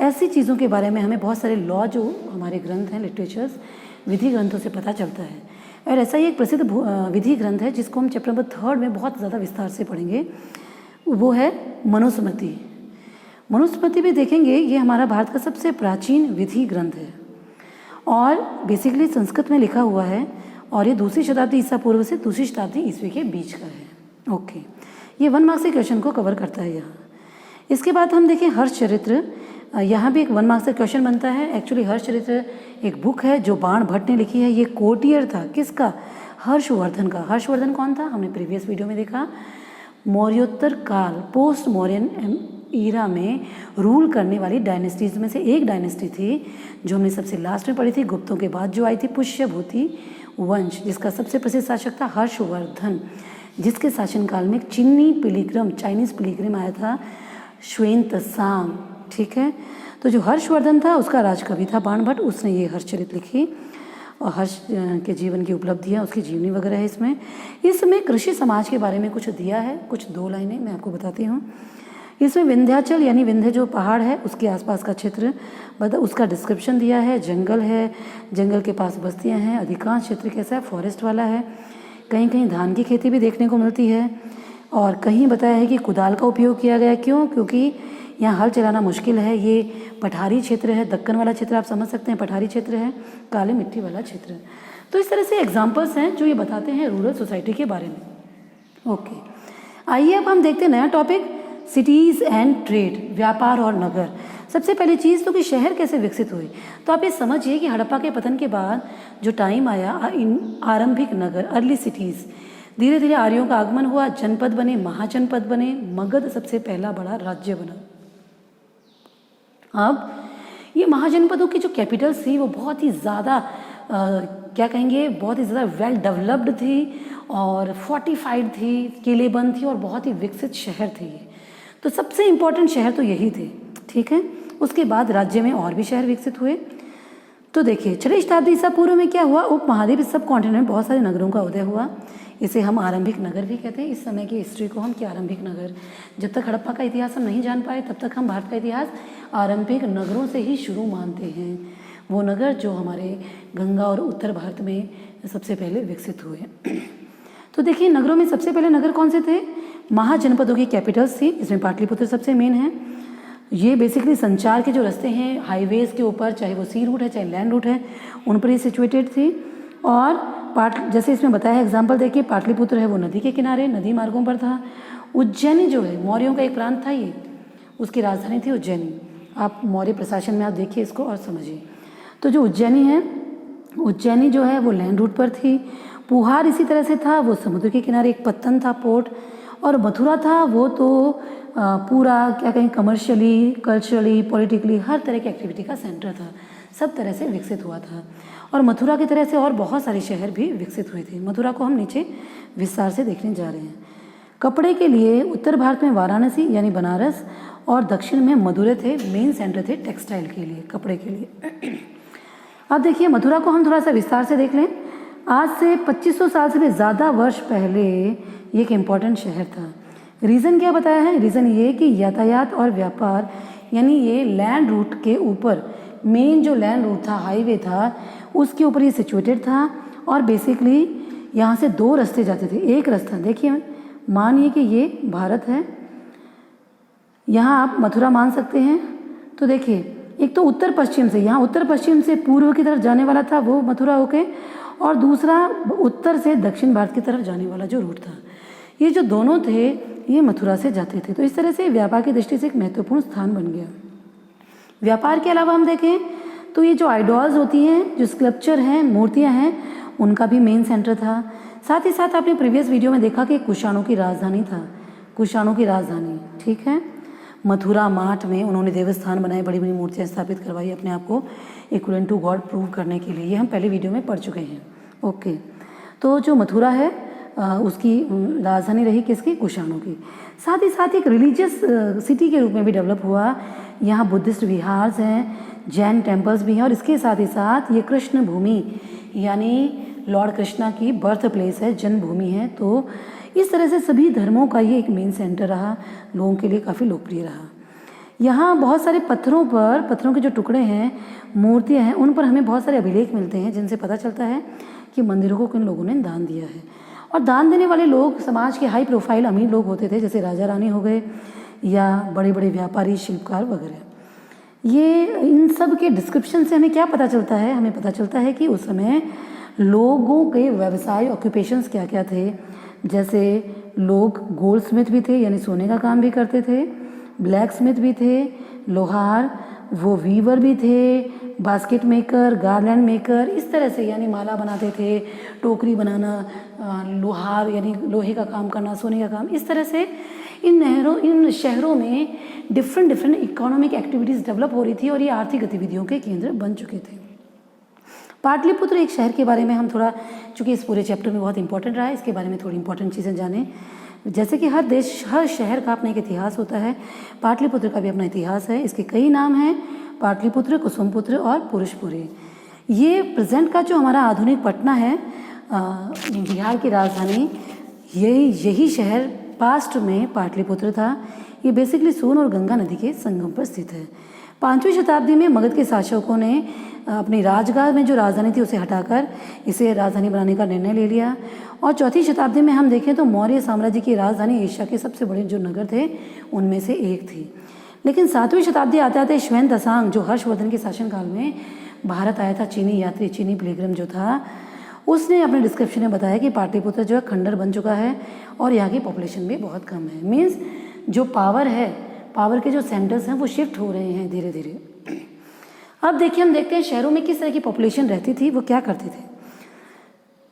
ऐसी चीज़ों के बारे में हमें बहुत सारे लॉ जो हमारे ग्रंथ हैं, लिटरेचर्स, विधि ग्रंथों से पता चलता है। और ऐसा ही एक प्रसिद्ध विधि ग्रंथ है जिसको हम चैप्टर नंबर 3 में बहुत ज़्यादा विस्तार से पढ़ेंगे, वो है मनुस्मृति। मनुस्मृति भी देखेंगे, ये हमारा भारत का सबसे प्राचीन विधि ग्रंथ है और बेसिकली संस्कृत में लिखा हुआ है और ये 2वीं शताब्दी ईसा पूर्व से 2वीं शताब्दी ईस्वी के बीच का है। ओके, ये 1 मार्क्स के क्वेश्चन को कवर करता है यहाँ। इसके बाद हम देखें हर्षचरित्र। यहाँ भी एक 1 मार्क्स का क्वेश्चन बनता है। एक्चुअली हर्षचरित्र एक बुक है जो बाण भट्ट ने लिखी है। ये कोर्टियर था किसका? हर्षवर्धन का। हर्षवर्धन कौन था? हमने प्रीवियस वीडियो में देखा। मौर्योत्तर काल, पोस्ट मौर्यन ईरा में रूल करने वाली डायनेस्टीज़ में से एक डायनेस्टी थी जो हमने सबसे लास्ट में पढ़ी थी, गुप्तों के बाद जो आई थी, पुष्यभूति वंश, जिसका सबसे प्रसिद्ध शासक था हर्षवर्धन, जिसके शासनकाल में चाइनीज़ पिलिग्रिम आया था, श्वेतसांग। ठीक है, तो जो हर्षवर्धन था उसका राजकवि था बाण भट्ट, उसने ये हर्षचरित्र लिखी और हर्ष के जीवन की उपलब्धियाँ, उसकी जीवनी वगैरह है इसमें। इसमें कृषि समाज के बारे में कुछ दिया है, कुछ 2 लाइनें मैं आपको बताती हूँ। इसमें विंध्याचल यानी विंध्य जो पहाड़ है उसके आसपास का क्षेत्र उसका डिस्क्रिप्शन दिया है। जंगल है, जंगल के पास बस्तियां हैं, अधिकांश क्षेत्र कैसा है, फॉरेस्ट वाला है। कहीं कहीं धान की खेती भी देखने को मिलती है और कहीं बताया है कि कुदाल का उपयोग किया गया। क्यों? क्योंकि यहाँ हल चलाना मुश्किल है। ये पठारी क्षेत्र है, दक्कन वाला क्षेत्र आप समझ सकते हैं, पठारी क्षेत्र है, काली मिट्टी वाला क्षेत्र। तो इस तरह से एग्जाम्पल्स हैं जो ये बताते हैं रूरल सोसाइटी के बारे में। ओके, आइए अब हम देखते हैं नया टॉपिक, सिटीज़ एंड ट्रेड, व्यापार और नगर। सबसे पहली चीज़ तो कि शहर कैसे विकसित हुए। तो आप ये समझिए कि हड़प्पा के पतन के बाद जो टाइम आया, आरंभिक नगर, अर्ली सिटीज़, धीरे धीरे आर्यों का आगमन हुआ, जनपद बने, महाजनपद बने, मगध सबसे पहला बड़ा राज्य बना। अब ये महाजनपदों की जो कैपिटल्स थी वो बहुत ही ज़्यादा क्या कहेंगे, बहुत ही ज़्यादा वेल डेवलप्ड थी और फोर्टिफाइड थी, किलेबंद थी और बहुत ही विकसित शहर थे ये। तो सबसे इम्पोर्टेंट शहर तो यही थे। ठीक है, उसके बाद राज्य में और भी शहर विकसित हुए। तो देखिए 6वीं शताब्दी ईसा पूर्व में क्या हुआ, उपमहाद्वीप सब कॉन्टिनेंट में बहुत सारे नगरों का उदय हुआ। इसे हम आरंभिक नगर भी कहते हैं। इस समय की हिस्ट्री को हम क्या आरंभिक नगर, जब तक हड़प्पा का इतिहास हम नहीं जान पाए तब तक हम भारत का इतिहास आरंभिक नगरों से ही शुरू मानते हैं। वो नगर जो हमारे गंगा और उत्तर भारत में सबसे पहले विकसित हुए। तो देखिए नगरों में सबसे पहले नगर कौन से थे? महाजनपदों की कैपिटल्स थी, इसमें पाटलिपुत्र सबसे मेन है। ये बेसिकली संचार के जो रास्ते हैं हाईवेज के ऊपर, चाहे वो सी रूट है चाहे लैंड रूट है, उन पर ही सिचुएटेड थी। और जैसे इसमें बताया एग्जाम्पल देखिए, पाटलिपुत्र है वो नदी के किनारे, नदी मार्गों पर था। उज्जैनी जो है मौर्यों का एक प्रांत था, ये उसकी राजधानी थी उज्जैनी। आप मौर्य प्रशासन में आप देखिए इसको और समझिए। तो जो उज्जैनी है, उज्जैनी जो है वो लैंड रूट पर थी। पुहार इसी तरह से था, वो समुद्र के किनारे एक पत्तन था, पोर्ट। और मथुरा था वो तो पूरा क्या कहें, कमर्शियली, कल्चरली, पॉलिटिकली हर तरह की एक्टिविटी का सेंटर था, सब तरह से विकसित हुआ था। और मथुरा की तरह से और बहुत सारे शहर भी विकसित हुए थे। मथुरा को हम नीचे विस्तार से देखने जा रहे हैं। कपड़े के लिए उत्तर भारत में वाराणसी यानी बनारस और दक्षिण में मदुरै थे, मेन सेंटर थे टेक्सटाइल के लिए, कपड़े के लिए। अब देखिए मथुरा को हम थोड़ा सा विस्तार से देख लें। आज से 2500 साल से भी ज़्यादा वर्ष पहले ये एक इम्पॉर्टेंट शहर था। रीज़न क्या बताया है? रीज़न ये कि यातायात और व्यापार यानी ये लैंड रूट के ऊपर, मेन जो लैंड रूट था, हाईवे था, उसके ऊपर ये सिचुएटेड था। और बेसिकली यहाँ से 2 रास्ते जाते थे। एक रास्ता देखिए, मानिए कि ये भारत है, यहाँ आप मथुरा मान सकते हैं। तो देखिए, एक तो उत्तर पश्चिम से, यहाँ उत्तर पश्चिम से पूर्व की तरफ जाने वाला था वो मथुरा होके, और दूसरा उत्तर से दक्षिण भारत की तरफ जाने वाला जो रूट था, ये जो दोनों थे ये मथुरा से जाते थे। तो इस तरह से व्यापार की दृष्टि से एक महत्वपूर्ण स्थान बन गया। व्यापार के अलावा हम देखें तो ये जो आइडॉल्स होती हैं, जो स्कल्पचर हैं, मूर्तियाँ हैं, उनका भी मेन सेंटर था। साथ ही साथ आपने प्रीवियस वीडियो में देखा कि कुषाणों की राजधानी था, कुषाणों की राजधानी, ठीक है। मथुरा माठ में उन्होंने देवस्थान बनाए, बड़ी बड़ी मूर्तियाँ स्थापित करवाई अपने आप को इक्वलेंट टू गॉड प्रूव करने के लिए। ये हम पहले वीडियो में पढ़ चुके हैं। ओके, तो जो मथुरा है उसकी राजधानी रही किसकी? कुषाणों की। साथ ही साथ एक रिलीजियस सिटी के रूप में भी डेवलप हुआ। यहाँ बुद्धिस्ट विहार्स हैं, जैन टेम्पल्स भी हैं, और इसके साथ ही साथ ये कृष्ण भूमि यानी लॉर्ड कृष्णा की बर्थ प्लेस है, जन्मभूमि है। तो इस तरह से सभी धर्मों का ये एक मेन सेंटर रहा, लोगों के लिए काफ़ी लोकप्रिय रहा। यहाँ बहुत सारे पत्थरों के जो टुकड़े हैं, मूर्तियाँ हैं, उन पर हमें बहुत सारे अभिलेख मिलते हैं, जिनसे पता चलता है कि मंदिरों को किन लोगों ने दान दिया है। और दान देने वाले लोग समाज के हाई प्रोफाइल अमीर लोग होते थे, जैसे राजा रानी हो गए या बड़े बड़े व्यापारी, शिल्पकार वगैरह। ये इन सब के डिस्क्रिप्शन से हमें क्या पता चलता है? हमें पता चलता है कि उस समय लोगों के व्यवसाय, ऑक्यूपेशंस क्या क्या थे। जैसे लोग गोल्ड स्मिथ भी थे, यानी सोने का काम भी करते थे, ब्लैक स्मिथ भी थे, लोहार, वो वीवर भी थे, बास्केट मेकर, गार्लैंड मेकर, इस तरह से यानी माला बनाते थे, टोकरी बनाना, लोहार यानी लोहे का काम करना, सोने का काम। इस तरह से इन शहरों में डिफरेंट इकोनॉमिक एक्टिविटीज़ डेवलप हो रही थी और ये आर्थिक गतिविधियों के केंद्र बन चुके थे। पाटलिपुत्र एक शहर के बारे में हम थोड़ा, चूँकि इस पूरे चैप्टर में बहुत इंपॉर्टेंट रहा है, इसके बारे में थोड़ी इंपॉर्टेंट चीज़ें जानें। जैसे कि हर देश, हर शहर का अपना एक इतिहास होता है, पाटलिपुत्र का भी अपना इतिहास है। इसके कई नाम हैं, पाटलिपुत्र, कुसुमपुत्र और पुरुषपुरी। ये प्रेजेंट का जो हमारा आधुनिक पटना है, बिहार की राजधानी, यही शहर पास्ट में पाटलिपुत्र था। ये बेसिकली सोन और गंगा नदी के संगम पर स्थित है। 5वीं शताब्दी में मगध के शासकों ने अपनी राजगाह में जो राजधानी थी उसे हटाकर इसे राजधानी बनाने का निर्णय ले लिया। और 4वीं शताब्दी में हम देखें तो मौर्य साम्राज्य की राजधानी एशिया के सबसे बड़े जो नगर थे उनमें से एक थी। लेकिन 7वीं शताब्दी आते आते श्वेन त्सांग, जो हर्षवर्धन के शासनकाल में भारत आया था, चीनी यात्री, चीनी पिलग्रिम जो था, उसने अपने डिस्क्रिप्शन में बताया कि पाटलिपुत्र जो है खंडर बन चुका है और यहाँ की पॉपुलेशन भी बहुत कम है। मीन्स जो पावर है, पावर के जो सेंटर्स हैं वो शिफ्ट हो रहे हैं धीरे धीरे। अब देखिए, हम देखते हैं शहरों में किस तरह की पॉपुलेशन रहती थी, वो क्या करते थे।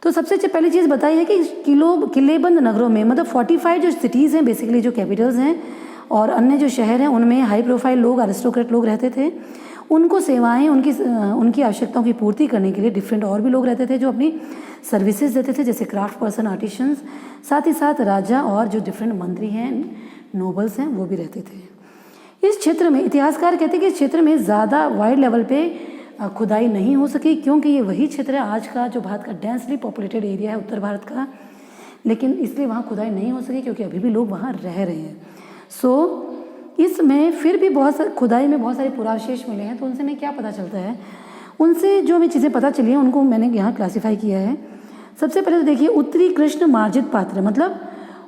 तो सबसे पहली चीज़ बताई है कि किलेबंद नगरों में, मतलब 45 जो सिटीज़ हैं, बेसिकली जो कैपिटल्स हैं और अन्य जो शहर हैं, उनमें हाई प्रोफाइल लोग, अरिस्टोक्रेट लोग रहते थे। उनको सेवाएं, उनकी आवश्यकताओं की पूर्ति करने के लिए डिफरेंट और भी लोग रहते थे जो अपनी सर्विसेज देते थे, जैसे क्राफ्ट पर्सन, आर्टिशंस। साथ ही साथ राजा और जो डिफरेंट मंत्री हैं, नोबल्स हैं, वो भी रहते थे। इस क्षेत्र में इतिहासकार कहते हैं कि इस क्षेत्र में ज़्यादा वाइड लेवल पे खुदाई नहीं हो सकी, क्योंकि ये वही क्षेत्र है आज का जो भारत का डेंसली पॉपुलेटेड एरिया है, उत्तर भारत का। लेकिन इसलिए वहाँ खुदाई नहीं हो सकी क्योंकि अभी भी लोग वहाँ रह रहे हैं। सो इसमें फिर भी बहुत सारे खुदाई में बहुत सारे पुरावशेष मिले हैं। तो उनसे हमें क्या पता चलता है, उनसे जो हमें चीज़ें पता चली हैं उनको मैंने यहाँ क्लासीफाई किया है। सबसे पहले तो देखिए, उत्तरी कृष्ण मार्जित पात्र, मतलब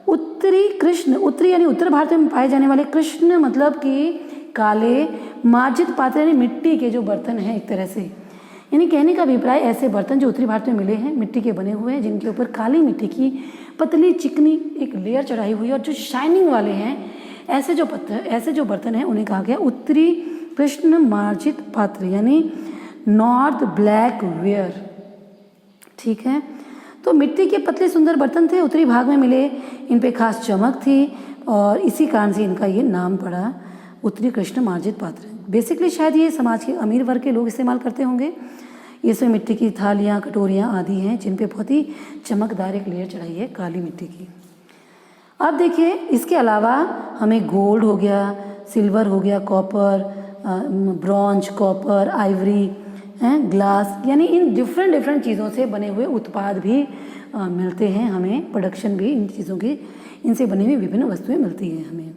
उत्तरी कृष्ण, उत्तरी यानी उत्तर भारत में पाए जाने वाले कृष्ण, मतलब कि काले, मार्जित पात्र यानी मिट्टी के जो बर्तन हैं एक तरह से, यानी कहने का अभिप्राय ऐसे बर्तन जो उत्तरी भारत में मिले हैं, मिट्टी के बने हुए हैं, जिनके ऊपर काली मिट्टी की पतली चिकनी एक लेयर चढ़ाई हुई है और जो शाइनिंग वाले हैं, ऐसे जो बर्तन हैं उन्हें कहा गया उत्तरी कृष्ण मार्जित पात्र, यानी नॉर्थ ब्लैक वेयर। ठीक है, तो मिट्टी के पतले सुंदर बर्तन थे, उत्तरी भाग में मिले, इन पे खास चमक थी और इसी कारण से इनका ये नाम पड़ा उत्तरी कृष्ण मार्जित पात्र। बेसिकली शायद ये समाज के अमीर वर्ग के लोग इस्तेमाल करते होंगे। इसमें मिट्टी की थालियाँ, कटोरियाँ आदि हैं जिन पे बहुत ही चमकदार एक लेयर चढ़ाई है काली मिट्टी की। अब देखिए, इसके अलावा हमें गोल्ड हो गया, सिल्वर हो गया, copper, bronze, copper, Ivory, glass, यानी इन डिफरेंट चीज़ों से बने हुए उत्पाद भी मिलते हैं, हमें प्रोडक्शन भी इन चीज़ों की, इनसे बनी हुई विभिन्न वस्तुएं मिलती हैं हमें।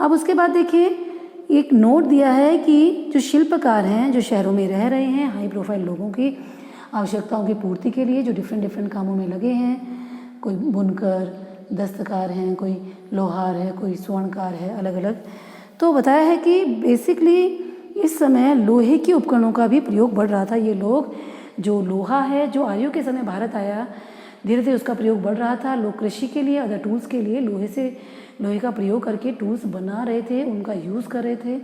अब उसके बाद देखिए एक नोट दिया है कि जो शिल्पकार हैं जो शहरों में रह रहे हैं, हाई प्रोफाइल लोगों की आवश्यकताओं की पूर्ति के लिए जो डिफरेंट कामों में लगे हैं, कोई बुनकर, दस्तकार हैं, कोई लोहार है, कोई स्वर्णकार है, अलग अलग। तो बताया है कि बेसिकली इस समय लोहे के उपकरणों का भी प्रयोग बढ़ रहा था। ये लोग जो लोहा है जो आर्यों के समय भारत आया, धीरे धीरे उसका प्रयोग बढ़ रहा था। लोग कृषि के लिए, अदर टूल्स के लिए लोहे का प्रयोग करके टूल्स बना रहे थे, उनका यूज़ कर रहे थे।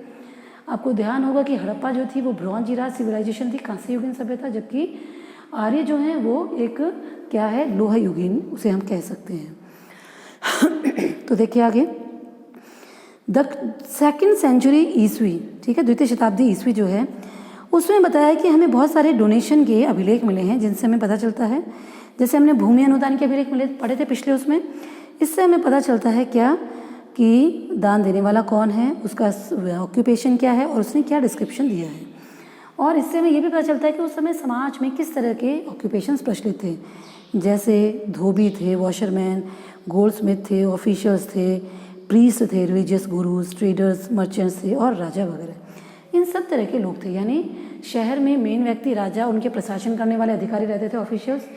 आपको ध्यान होगा कि हड़प्पा जो थी वो ब्रॉन्ज इरा सिविलाइजेशन थी, कांस्य युगीन सभ्यता, जबकि आर्य जो हैं वो एक क्या है, लोहा युगीन उसे हम कह सकते हैं। तो देखिए आगे द 2nd सेंचुरी ईस्वी, ठीक है, 2वीं शताब्दी ईस्वी जो है उसमें बताया कि हमें बहुत सारे डोनेशन के अभिलेख मिले हैं जिनसे हमें पता चलता है, जैसे हमने भूमि अनुदान के अभिलेख मिले पढ़े थे पिछले उसमें, इससे हमें पता चलता है क्या कि दान देने वाला कौन है, उसका ऑक्यूपेशन क्या है और उसने क्या डिस्क्रिप्शन दिया है। और इससे हमें ये भी पता चलता है कि उस समय समाज में किस तरह के ऑक्यूपेशंस प्रचलित थे, जैसे धोबी थे, वॉशरमैन, गोल्डस्मिथ थे, ऑफिशियल्स थे, प्रीस्ट थे, रिलीजियस गुरुज, ट्रेडर्स, मर्चेंट्स थे और राजा वगैरह। इन सब तरह के लोग थे। यानी शहर में मेन व्यक्ति राजा, उनके प्रशासन करने वाले अधिकारी रहते थे, ऑफिशियल्स।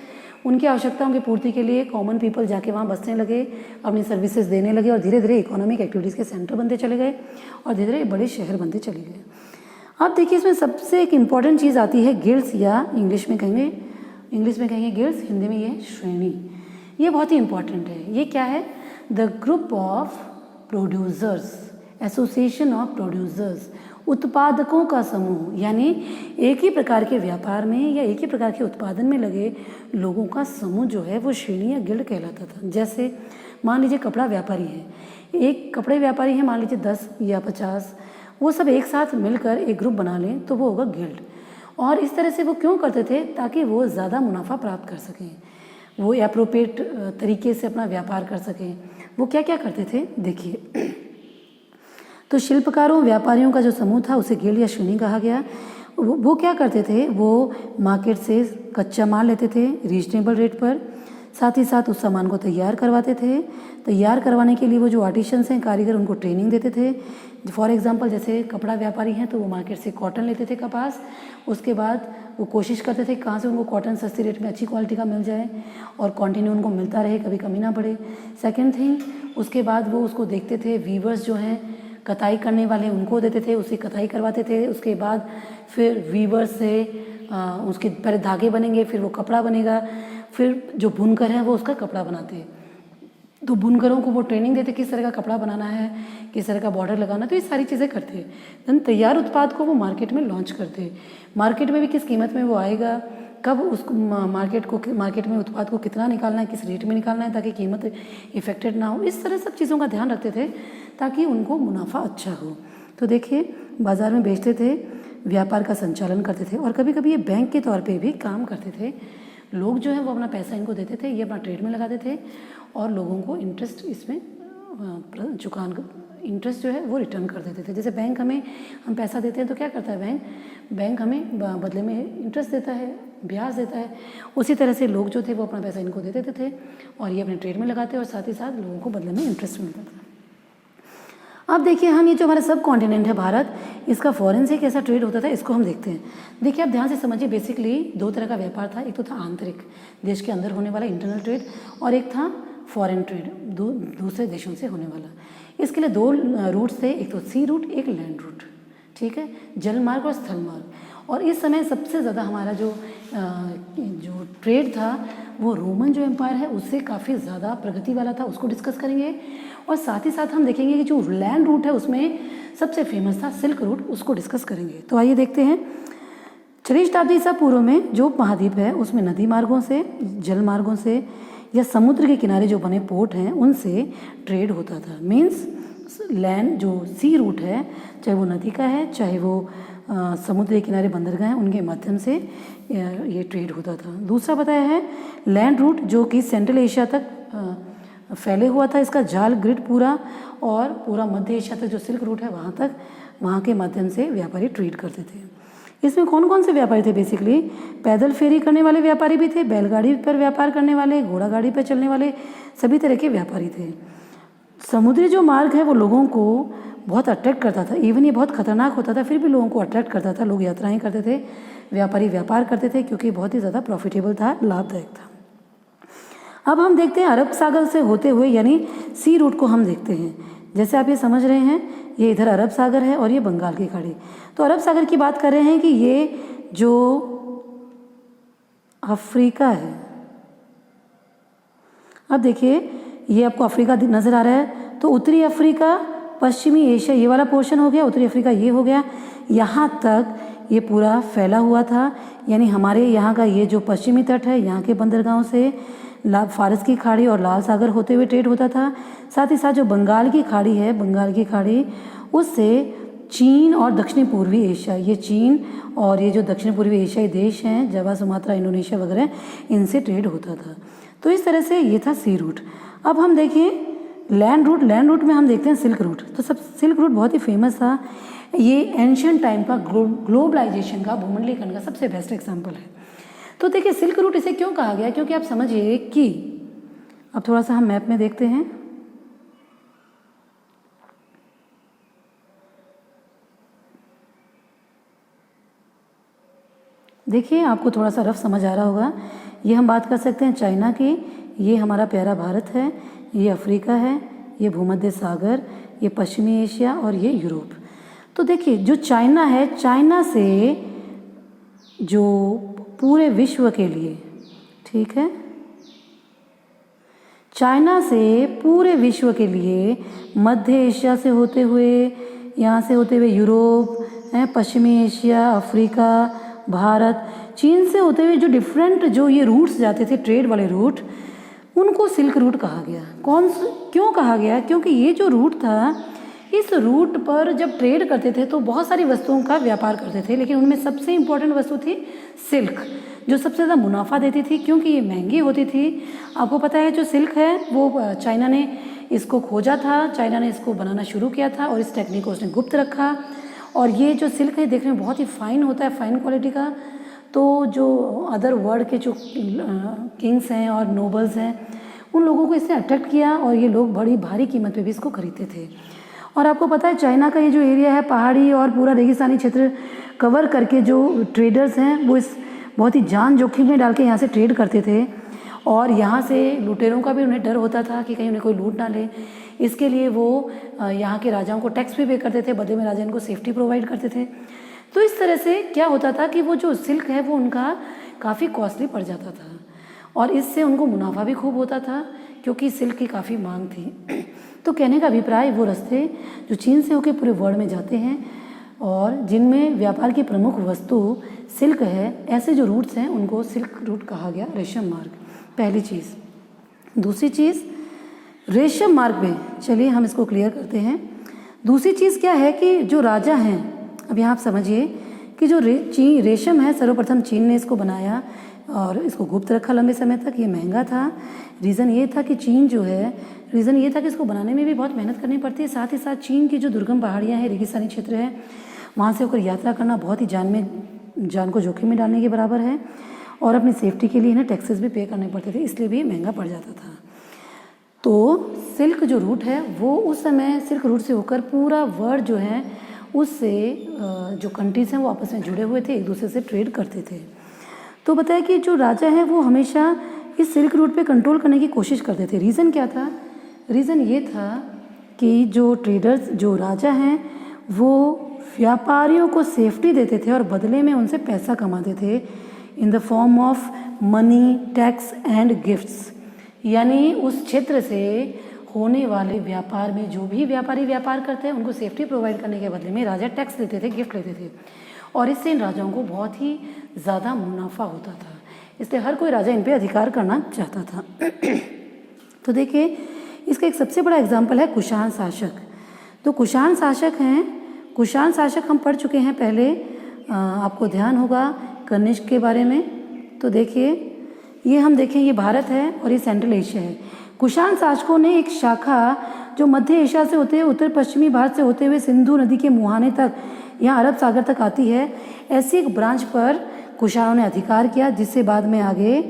उनकी आवश्यकताओं की पूर्ति के लिए कॉमन पीपल जाके वहाँ बसने लगे, अपनी सर्विसेज देने लगे और धीरे धीरे इकोनॉमिक एक्टिविटीज़ के सेंटर बनते चले गए और धीरे धीरे बड़े शहर बनते चले गए। अब देखिए इसमें सबसे एक इम्पॉर्टेंट चीज़ आती है गिल्ड्स, या इंग्लिश में कहेंगे गिल्ड्स, हिंदी में ये श्रेणी। ये बहुत ही इम्पॉर्टेंट है। ये क्या है? The group of producers, association of producers, उत्पादकों का समूह। यानी एक ही प्रकार के व्यापार में या एक ही प्रकार के उत्पादन में लगे लोगों का समूह जो है वो श्रेणी या गिल्ड कहलाता था। जैसे मान लीजिए कपड़ा व्यापारी है, एक कपड़े व्यापारी है मान लीजिए 10 या 50, वो सब एक साथ मिलकर एक ग्रुप बना लें तो वो होगा गिल्ड। और इस तरह से वो क्यों करते थे? ताकि वो ज़्यादा मुनाफा प्राप्त कर सकें, वो एप्रोप्रिएट तरीके से अपना व्यापार कर सकें। वो क्या क्या करते थे देखिए, तो शिल्पकारों, व्यापारियों का जो समूह था उसे गिल्ड या श्रेणी कहा गया। वो क्या करते थे? वो मार्केट से कच्चा माल लेते थे रीजनेबल रेट पर, साथ ही साथ उस सामान को तैयार करवाते थे। तैयार करवाने के लिए वो जो आर्टिशंस हैं, कारीगर, उनको ट्रेनिंग देते थे। फॉर एग्जांपल जैसे कपड़ा व्यापारी हैं तो वो मार्केट से कॉटन लेते थे, कपास, उसके बाद वो कोशिश करते थे कहाँ से उनको कॉटन सस्ती रेट में अच्छी क्वालिटी का मिल जाए और कंटिन्यू उनको मिलता रहे, कभी कमी ना पड़े। सेकेंड थिंग, उसके बाद वो उसको देखते थे, वीवर्स जो हैं कताई करने वाले, उनको देते थे, उसे कताई करवाते थे। उसके बाद फिर वीवर्स से उसके पहले धागे बनेंगे, फिर वो कपड़ा बनेगा, फिर जो बुनकर हैं वो उसका कपड़ा बनाते हैं। तो बुनकरों को वो ट्रेनिंग देते किस तरह का कपड़ा बनाना है, किस तरह का बॉर्डर लगाना, तो ये सारी चीज़ें करते हैं। देन तैयार उत्पाद को वो मार्केट में लॉन्च करते हैं। मार्केट में भी किस कीमत में वो आएगा, कब उसको मार्केट में उत्पाद को कितना निकालना है, किस रेट में निकालना है ताकि कीमत इफेक्टेड ना हो, इस तरह सब चीज़ों का ध्यान रखते थे ताकि उनको मुनाफा अच्छा हो। तो देखिए बाज़ार में बेचते थे, व्यापार का संचालन करते थे और कभी कभी ये बैंक के तौर पे भी काम करते थे। लोग जो है वो अपना पैसा इनको देते थे, ये अपना ट्रेड में लगाते थे और लोगों को इंटरेस्ट इसमें इंटरेस्ट जो है वो रिटर्न कर देते थे। जैसे बैंक हम पैसा देते हैं तो क्या करता है बैंक हमें बदले में इंटरेस्ट देता है, ब्याज देता है। उसी तरह से लोग जो थे वो अपना पैसा इनको दे देते थे और ये अपने ट्रेड में लगाते और साथ ही साथ लोगों को बदले में इंटरेस्ट मिलता था। अब देखिए हम ये जो हमारा सब कॉन्टिनेंट है भारत, इसका फॉरेन से कैसा ट्रेड होता था इसको हम देखते हैं। देखिए आप ध्यान से समझिए, बेसिकली दो तरह का व्यापार था। एक तो था आंतरिक, देश के अंदर होने वाला इंटरनल ट्रेड, और एक था फॉरेन ट्रेड, दूसरे देशों से होने वाला। इसके लिए दो रूट्स थे, एक तो सी रूट, एक लैंड रूट, ठीक है, जल मार्ग और स्थल मार्ग। और इस समय सबसे ज़्यादा हमारा जो ट्रेड था वो रोमन जो एम्पायर है उससे काफ़ी ज़्यादा प्रगति वाला था, उसको डिस्कस करेंगे। और साथ ही साथ हम देखेंगे कि जो लैंड रूट है उसमें सबसे फेमस था सिल्क रूट, उसको डिस्कस करेंगे। तो आइए देखते हैं। 6वीं शताब्दी ईसा पूर्व में जो महाद्वीप है उसमें नदी मार्गों से, जल मार्गों से या समुद्र के किनारे जो बने पोर्ट हैं उनसे ट्रेड होता था। मीन्स लैंड जो सी रूट है, चाहे वो नदी का है चाहे वो समुद्र के किनारे बंदरगाह हैं, उनके माध्यम से ये ट्रेड होता था। दूसरा बताया है लैंड रूट, जो कि सेंट्रल एशिया तक फैले हुआ था, इसका जाल ग्रिड पूरा, और पूरा मध्य एशिया तक जो सिल्क रूट है वहाँ के माध्यम से व्यापारी ट्रेड करते थे। इसमें कौन कौन से व्यापारी थे? बेसिकली पैदल फेरी करने वाले व्यापारी भी थे, बैलगाड़ी पर व्यापार करने वाले, घोड़ा गाड़ी पर चलने वाले, सभी तरह के व्यापारी थे। समुद्री जो मार्ग है वो लोगों को बहुत अट्रैक्ट करता था। इवन ये बहुत खतरनाक होता था, फिर भी लोगों को अट्रैक्ट करता था। लोग यात्राएं करते थे, व्यापारी व्यापार करते थे, क्योंकि बहुत ही ज़्यादा प्रॉफिटेबल था, लाभदायक था। अब हम देखते हैं अरब सागर से होते हुए, यानी सी रूट को हम देखते हैं। जैसे आप ये समझ रहे हैं, ये इधर अरब सागर है और ये बंगाल की खाड़ी। तो अरब सागर की बात कर रहे हैं कि ये जो अफ्रीका है, अब देखिए ये आपको अफ्रीका नज़र आ रहा है, तो उत्तरी अफ्रीका, पश्चिमी एशिया ये वाला पोर्शन हो गया, उत्तरी अफ्रीका ये हो गया, यहाँ तक ये पूरा फैला हुआ था। यानी हमारे यहाँ का ये जो पश्चिमी तट है, यहाँ के बंदरगाहों से फारस की खाड़ी और लाल सागर होते हुए ट्रेड होता था। साथ ही साथ जो बंगाल की खाड़ी है, बंगाल की खाड़ी, उससे चीन और दक्षिणी पूर्वी एशिया, ये चीन और ये जो दक्षिण पूर्वी एशियाई देश हैं, जावा, सुमात्रा, इंडोनेशिया वगैरह, इनसे ट्रेड होता था। तो इस तरह से ये था सी रूट। अब हम देखें लैंड रूट। लैंड रूट में हम देखते हैं सिल्क रूट। तो सब सिल्क रूट बहुत ही फेमस था। ये एंशियंट टाइम का ग्लोबलाइजेशन का, भूमंडलीकरण का सबसे बेस्ट एग्जाम्पल है। तो देखिए सिल्क रूट इसे क्यों कहा गया? क्योंकि आप समझिए कि अब थोड़ा सा हम मैप में देखते हैं। देखिए आपको थोड़ा सा रफ समझ आ रहा होगा। ये हम बात कर सकते हैं चाइना की, ये हमारा प्यारा भारत है, ये अफ्रीका है, ये भूमध्य सागर, ये पश्चिमी एशिया और ये यूरोप। तो देखिए जो चाइना है, चाइना से जो पूरे विश्व के लिए, ठीक है, चाइना से पूरे विश्व के लिए मध्य एशिया से होते हुए, यहाँ से होते हुए यूरोप, पश्चिमी एशिया, अफ्रीका, भारत, चीन से होते हुए जो डिफरेंट जो ये रूट्स जाते थे, ट्रेड वाले रूट, उनको सिल्क रूट कहा गया। क्यों कहा गया? क्योंकि ये जो रूट था, इस रूट पर जब ट्रेड करते थे तो बहुत सारी वस्तुओं का व्यापार करते थे, लेकिन उनमें सबसे इम्पोर्टेंट वस्तु थी सिल्क, जो सबसे ज़्यादा मुनाफा देती थी, क्योंकि ये महंगी होती थी। आपको पता है जो सिल्क है वो चाइना ने इसको खोजा था, चाइना ने इसको बनाना शुरू किया था और इस टेक्निक को उसने गुप्त रखा। और ये जो सिल्क है देखने में बहुत ही फाइन होता है, फाइन क्वालिटी का। तो जो अदर वर्ल्ड के जो किंग्स हैं और नोबल्स हैं, उन लोगों को इसने अट्रैक्ट किया और ये लोग बड़ी भारी कीमत पे भी इसको खरीदते थे। और आपको पता है चाइना का ये जो एरिया है, पहाड़ी और पूरा रेगिस्तानी क्षेत्र कवर करके जो ट्रेडर्स हैं वो इस बहुत ही जान जोखिम में डाल के यहाँ से ट्रेड करते थे। और यहाँ से लुटेरों का भी उन्हें डर होता था कि कहीं उन्हें कोई लूट ना ले, इसके लिए वो यहाँ के राजाओं को टैक्स भी पे करते थे, बदले में राजा इनको सेफ्टी प्रोवाइड करते थे। तो इस तरह से क्या होता था कि वो जो सिल्क है वो उनका काफ़ी कॉस्टली पड़ जाता था और इससे उनको मुनाफा भी खूब होता था, क्योंकि सिल्क की काफ़ी मांग थी। तो कहने का अभिप्राय, वो रास्ते जो चीन से होकर पूरे वर्ल्ड में जाते हैं और जिनमें व्यापार की प्रमुख वस्तु सिल्क है, ऐसे जो रूट्स हैं उनको सिल्क रूट कहा गया, रेशम मार्ग। पहली चीज़। दूसरी चीज़, रेशम मार्ग में, चलिए हम इसको क्लियर करते हैं। दूसरी चीज़ क्या है कि जो राजा हैं, अब यहाँ आप समझिए कि जो रेशम है, सर्वप्रथम चीन ने इसको बनाया और इसको गुप्त रखा लंबे समय तक। ये महंगा था। रीज़न ये था कि चीन जो है, रीज़न ये था कि इसको बनाने में भी बहुत मेहनत करनी पड़ती है। साथ ही साथ चीन की जो दुर्गम पहाड़ियाँ हैं, रेगिस्तानी क्षेत्र है, वहाँ से होकर यात्रा करना बहुत ही जान को जोखिम में डालने के बराबर है और अपनी सेफ्टी के लिए इन्हें टैक्सेस भी पे करने पड़ते थे, इसलिए भी महंगा पड़ जाता था। तो सिल्क जो रूट है वो उस समय सिल्क रूट से होकर पूरा वर्ल्ड जो है उससे जो कंट्रीज़ हैं वो आपस में जुड़े हुए थे, एक दूसरे से ट्रेड करते थे। तो बताया कि जो राजा हैं वो हमेशा इस सिल्क रूट पे कंट्रोल करने की कोशिश करते थे। रीज़न क्या था? रीज़न ये था कि जो ट्रेडर्स, जो राजा हैं, वो व्यापारियों को सेफ्टी देते थे और बदले में उनसे पैसा कमाते थे in the form of money, tax and gifts. यानी उस क्षेत्र से होने वाले व्यापार में जो भी व्यापारी व्यापार करते हैं उनको सेफ्टी प्रोवाइड करने के बदले में राजा टैक्स लेते थे, गिफ्ट लेते थे और इससे इन राजाओं को बहुत ही ज़्यादा मुनाफा होता था। इसलिए हर कोई राजा इन पे अधिकार करना चाहता था। तो देखिए इसका एक सबसे बड़ा एग्जाम्पल है कुषाण शासक। तो कुषाण शासक हैं, कुषाण शासक हम पढ़ चुके हैं पहले, आपको ध्यान होगा कनिष्क के बारे में। तो देखिए ये हम देखें, ये भारत है और ये सेंट्रल एशिया है। कुषाण शासकों ने एक शाखा जो मध्य एशिया से होते हुए उत्तर पश्चिमी भारत से होते हुए सिंधु नदी के मुहाने तक यहाँ अरब सागर तक आती है। ऐसी एक ब्रांच पर कुषाणों ने अधिकार किया, जिससे बाद में आगे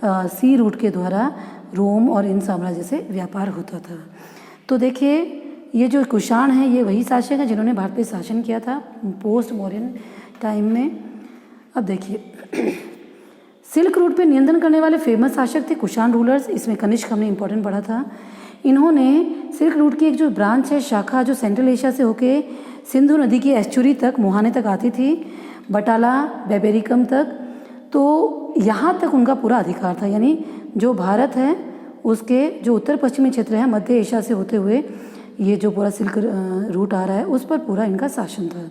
सी रूट के द्वारा रोम और इन साम्राज्य से व्यापार होता था। तो देखिए, ये जो कुषाण हैं ये वही शासक हैं जिन्होंने भारत पे शासन किया था पोस्ट मौर्यन टाइम में। अब देखिए, सिल्क रूट पे नियंत्रण करने वाले फेमस शासक थे कुषाण रूलर्स। इसमें कनिष्क हमने इंपॉर्टेंट पढ़ा था। इन्होंने सिल्क रूट की एक जो ब्रांच है, शाखा, जो सेंट्रल एशिया से होके सिंधु नदी की एस्चुरी तक, मुहाने तक आती थी, बटाला बेबेरिकम तक, तो यहाँ तक उनका पूरा अधिकार था। यानी जो भारत है उसके जो उत्तर पश्चिमी क्षेत्र है मध्य एशिया से होते हुए ये जो पूरा सिल्क रूट आ रहा है उस पर पूरा इनका शासन था।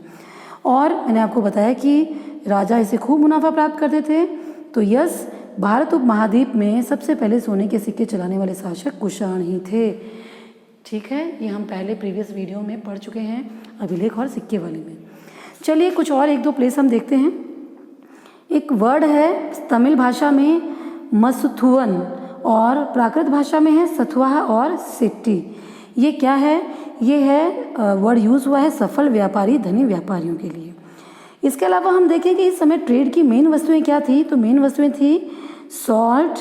और मैंने आपको बताया कि राजा इसे खूब मुनाफा प्राप्त करते थे। तो यस, भारत उपमहाद्वीप में सबसे पहले सोने के सिक्के चलाने वाले शासक कुषाण ही थे। ठीक है, ये हम पहले प्रीवियस वीडियो में पढ़ चुके हैं, अभिलेख और सिक्के वाले में। चलिए कुछ और एक दो प्लेस हम देखते हैं। एक वर्ड है तमिल भाषा में मसथुवन और प्राकृत भाषा में है सथुआ और सिट्टी। ये क्या है? ये है वर्ड यूज़ हुआ है सफल व्यापारी, धनी व्यापारियों के लिए। इसके अलावा हम देखें कि इस समय ट्रेड की मेन वस्तुएं क्या थी, तो मेन वस्तुएं थी सॉल्ट,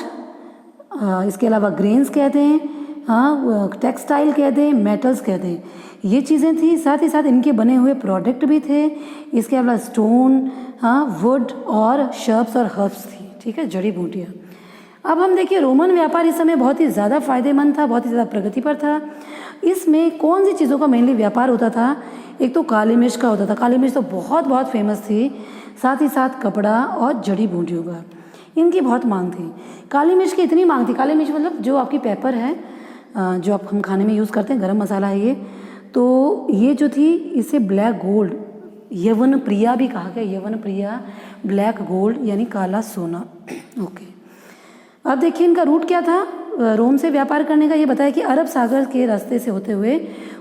इसके अलावा ग्रेन्स कहते हैं, हाँ, टेक्सटाइल कहते हैं, मेटल्स कहते हैं, ये चीज़ें थी। साथ ही साथ इनके बने हुए प्रोडक्ट भी थे। इसके अलावा स्टोन, हाँ, वुड और शर्ब्स और हर्ब्स थी। ठीक है, जड़ी बूटियाँ। अब हम देखिए, रोमन व्यापार इस समय बहुत ही ज़्यादा फायदेमंद था, बहुत ही ज़्यादा प्रगति पर था। इसमें कौन सी चीज़ों का मेनली व्यापार होता था? एक तो काली मिर्च का होता था। काली मिर्च तो बहुत बहुत फेमस थी। साथ ही साथ कपड़ा और जड़ी बूटियों का इनकी बहुत मांग थी। काली मिर्च की इतनी मांग थी, काली मिर्च मतलब जो आपकी पेपर है, जो आप हम खाने में यूज़ करते हैं, गरम मसाला है ये, तो ये जो थी इसे ब्लैक गोल्ड, यवन प्रिया भी कहा गया, यवन प्रिया, ब्लैक गोल्ड यानी काला सोना। ओके, अब देखिए इनका रूट क्या था रोम से व्यापार करने का। ये बताया कि अरब सागर के रास्ते से होते हुए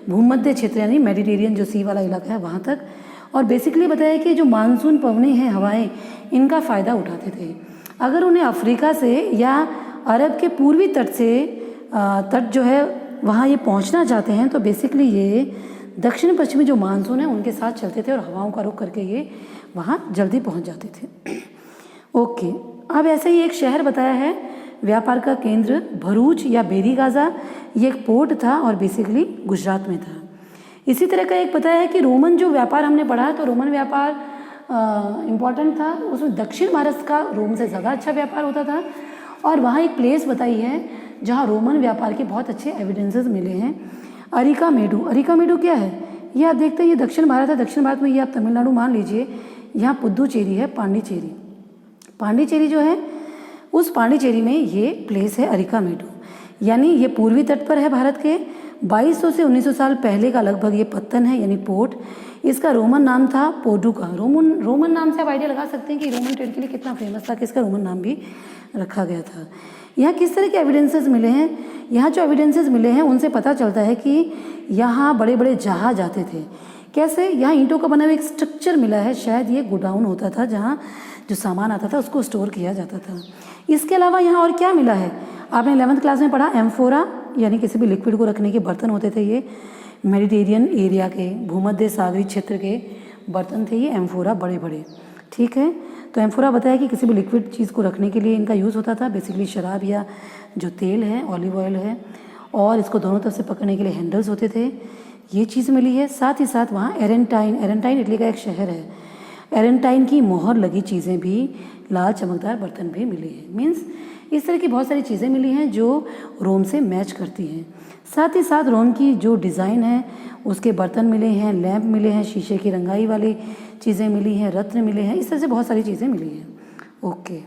भूमध्य क्षेत्र यानी मेडिटेरियन जो सी वाला इलाका है वहाँ तक, और बेसिकली बताया कि जो मानसून पवनें हैं, हवाएं, इनका फ़ायदा उठाते थे। अगर उन्हें अफ्रीका से या अरब के पूर्वी तट से तट जो है वहाँ ये पहुँचना चाहते हैं, तो बेसिकली ये दक्षिण पश्चिमी जो मानसून है उनके साथ चलते थे और हवाओं का रुख करके ये वहाँ जल्दी पहुँच जाते थे। ओके, अब ऐसे ही एक शहर बताया है व्यापार का केंद्र, भरूच या बेरी गाजा। ये एक पोर्ट था और बेसिकली गुजरात में था। इसी तरह का एक बताया है कि रोमन जो व्यापार हमने पढ़ा है, तो रोमन व्यापार इम्पॉर्टेंट था। उसमें दक्षिण भारत का रोम से ज़्यादा अच्छा व्यापार होता था। और वहाँ एक प्लेस बताई है जहाँ रोमन व्यापार के बहुत अच्छे एविडेंसेस मिले हैं, अरिकामेडु। अरिकामेडु क्या है? ये आप देखते हैं, ये दक्षिण भारत है। दक्षिण भारत में ये आप तमिलनाडु मान लीजिए। यहाँ पुद्दुचेरी है, पांडिचेरी। पांडिचेरी जो है, उस पांडिचेरी में ये प्लेस है अरिकामेडु, यानी ये पूर्वी तट पर है भारत के। 2200 से 1900 साल पहले का लगभग ये पत्तन है यानी पोर्ट। इसका रोमन नाम था पोडुका। रोमन नाम से आप आइडिया लगा सकते हैं कि रोमन ट्रेड के लिए कितना फेमस था कि इसका रोमन नाम भी रखा गया था। यहाँ किस तरह के एविडेंसेस मिले हैं? यहाँ जो एविडेंसेस मिले हैं उनसे पता चलता है कि यहाँ बड़े बड़े जहाज आते थे। कैसे? यहाँ ईंटों का बना हुआ एक स्ट्रक्चर मिला है, शायद ये गोडाउन होता था जहाँ जो सामान आता था उसको स्टोर किया जाता था। इसके अलावा यहाँ और क्या मिला है? आपने 11th क्लास में पढ़ा, एम्फोरा यानी किसी भी लिक्विड को रखने के बर्तन होते थे। ये मेडिटेरियन एरिया के, भूमध्य सागरीय क्षेत्र के बर्तन थे ये एम्फोरा, बड़े बड़े। ठीक है, तो एम्फोरा बताया कि किसी भी लिक्विड चीज़ को रखने के लिए इनका यूज़ होता था। बेसिकली शराब या जो तेल है, ऑलिव ऑयल है, और इसको दोनों तरफ से पकड़ने के लिए हैंडल्स होते थे। ये चीज़ मिली है। साथ ही साथ वहाँ एरेंटाइन इटली का एक शहर है, एरेंटाइन की मोहर लगी चीज़ें भी, लाल चमकदार बर्तन भी मिले हैं। मीन्स इस तरह की बहुत सारी चीज़ें मिली हैं जो रोम से मैच करती हैं। साथ ही साथ रोम की जो डिज़ाइन है उसके बर्तन मिले हैं, लैंप मिले हैं, शीशे की रंगाई वाली चीज़ें मिली हैं, रत्न मिले हैं, इस तरह से बहुत सारी चीज़ें मिली हैं। ओके,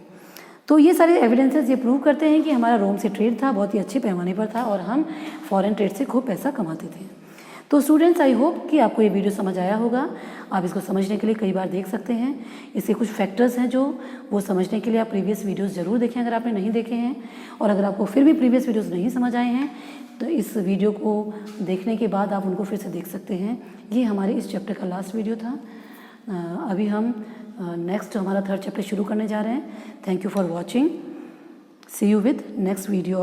तो ये सारे एविडेंसेस ये प्रूव करते हैं कि हमारा रोम से ट्रेड था, बहुत ही अच्छे पैमाने पर था और हम फॉरेन ट्रेड से खूब पैसा कमाते थे। तो स्टूडेंट्स, आई होप कि आपको ये वीडियो समझ आया होगा। आप इसको समझने के लिए कई बार देख सकते हैं। इसके कुछ फैक्टर्स हैं जो वो समझने के लिए आप प्रीवियस वीडियोस ज़रूर देखें अगर आपने नहीं देखे हैं। और अगर आपको फिर भी प्रीवियस वीडियोस नहीं समझ आए हैं तो इस वीडियो को देखने के बाद आप उनको फिर से देख सकते हैं। ये हमारे इस चैप्टर का लास्ट वीडियो था। अभी हम नेक्स्ट हमारा 3rd चैप्टर शुरू करने जा रहे हैं। Thank you for watching. See you with next video.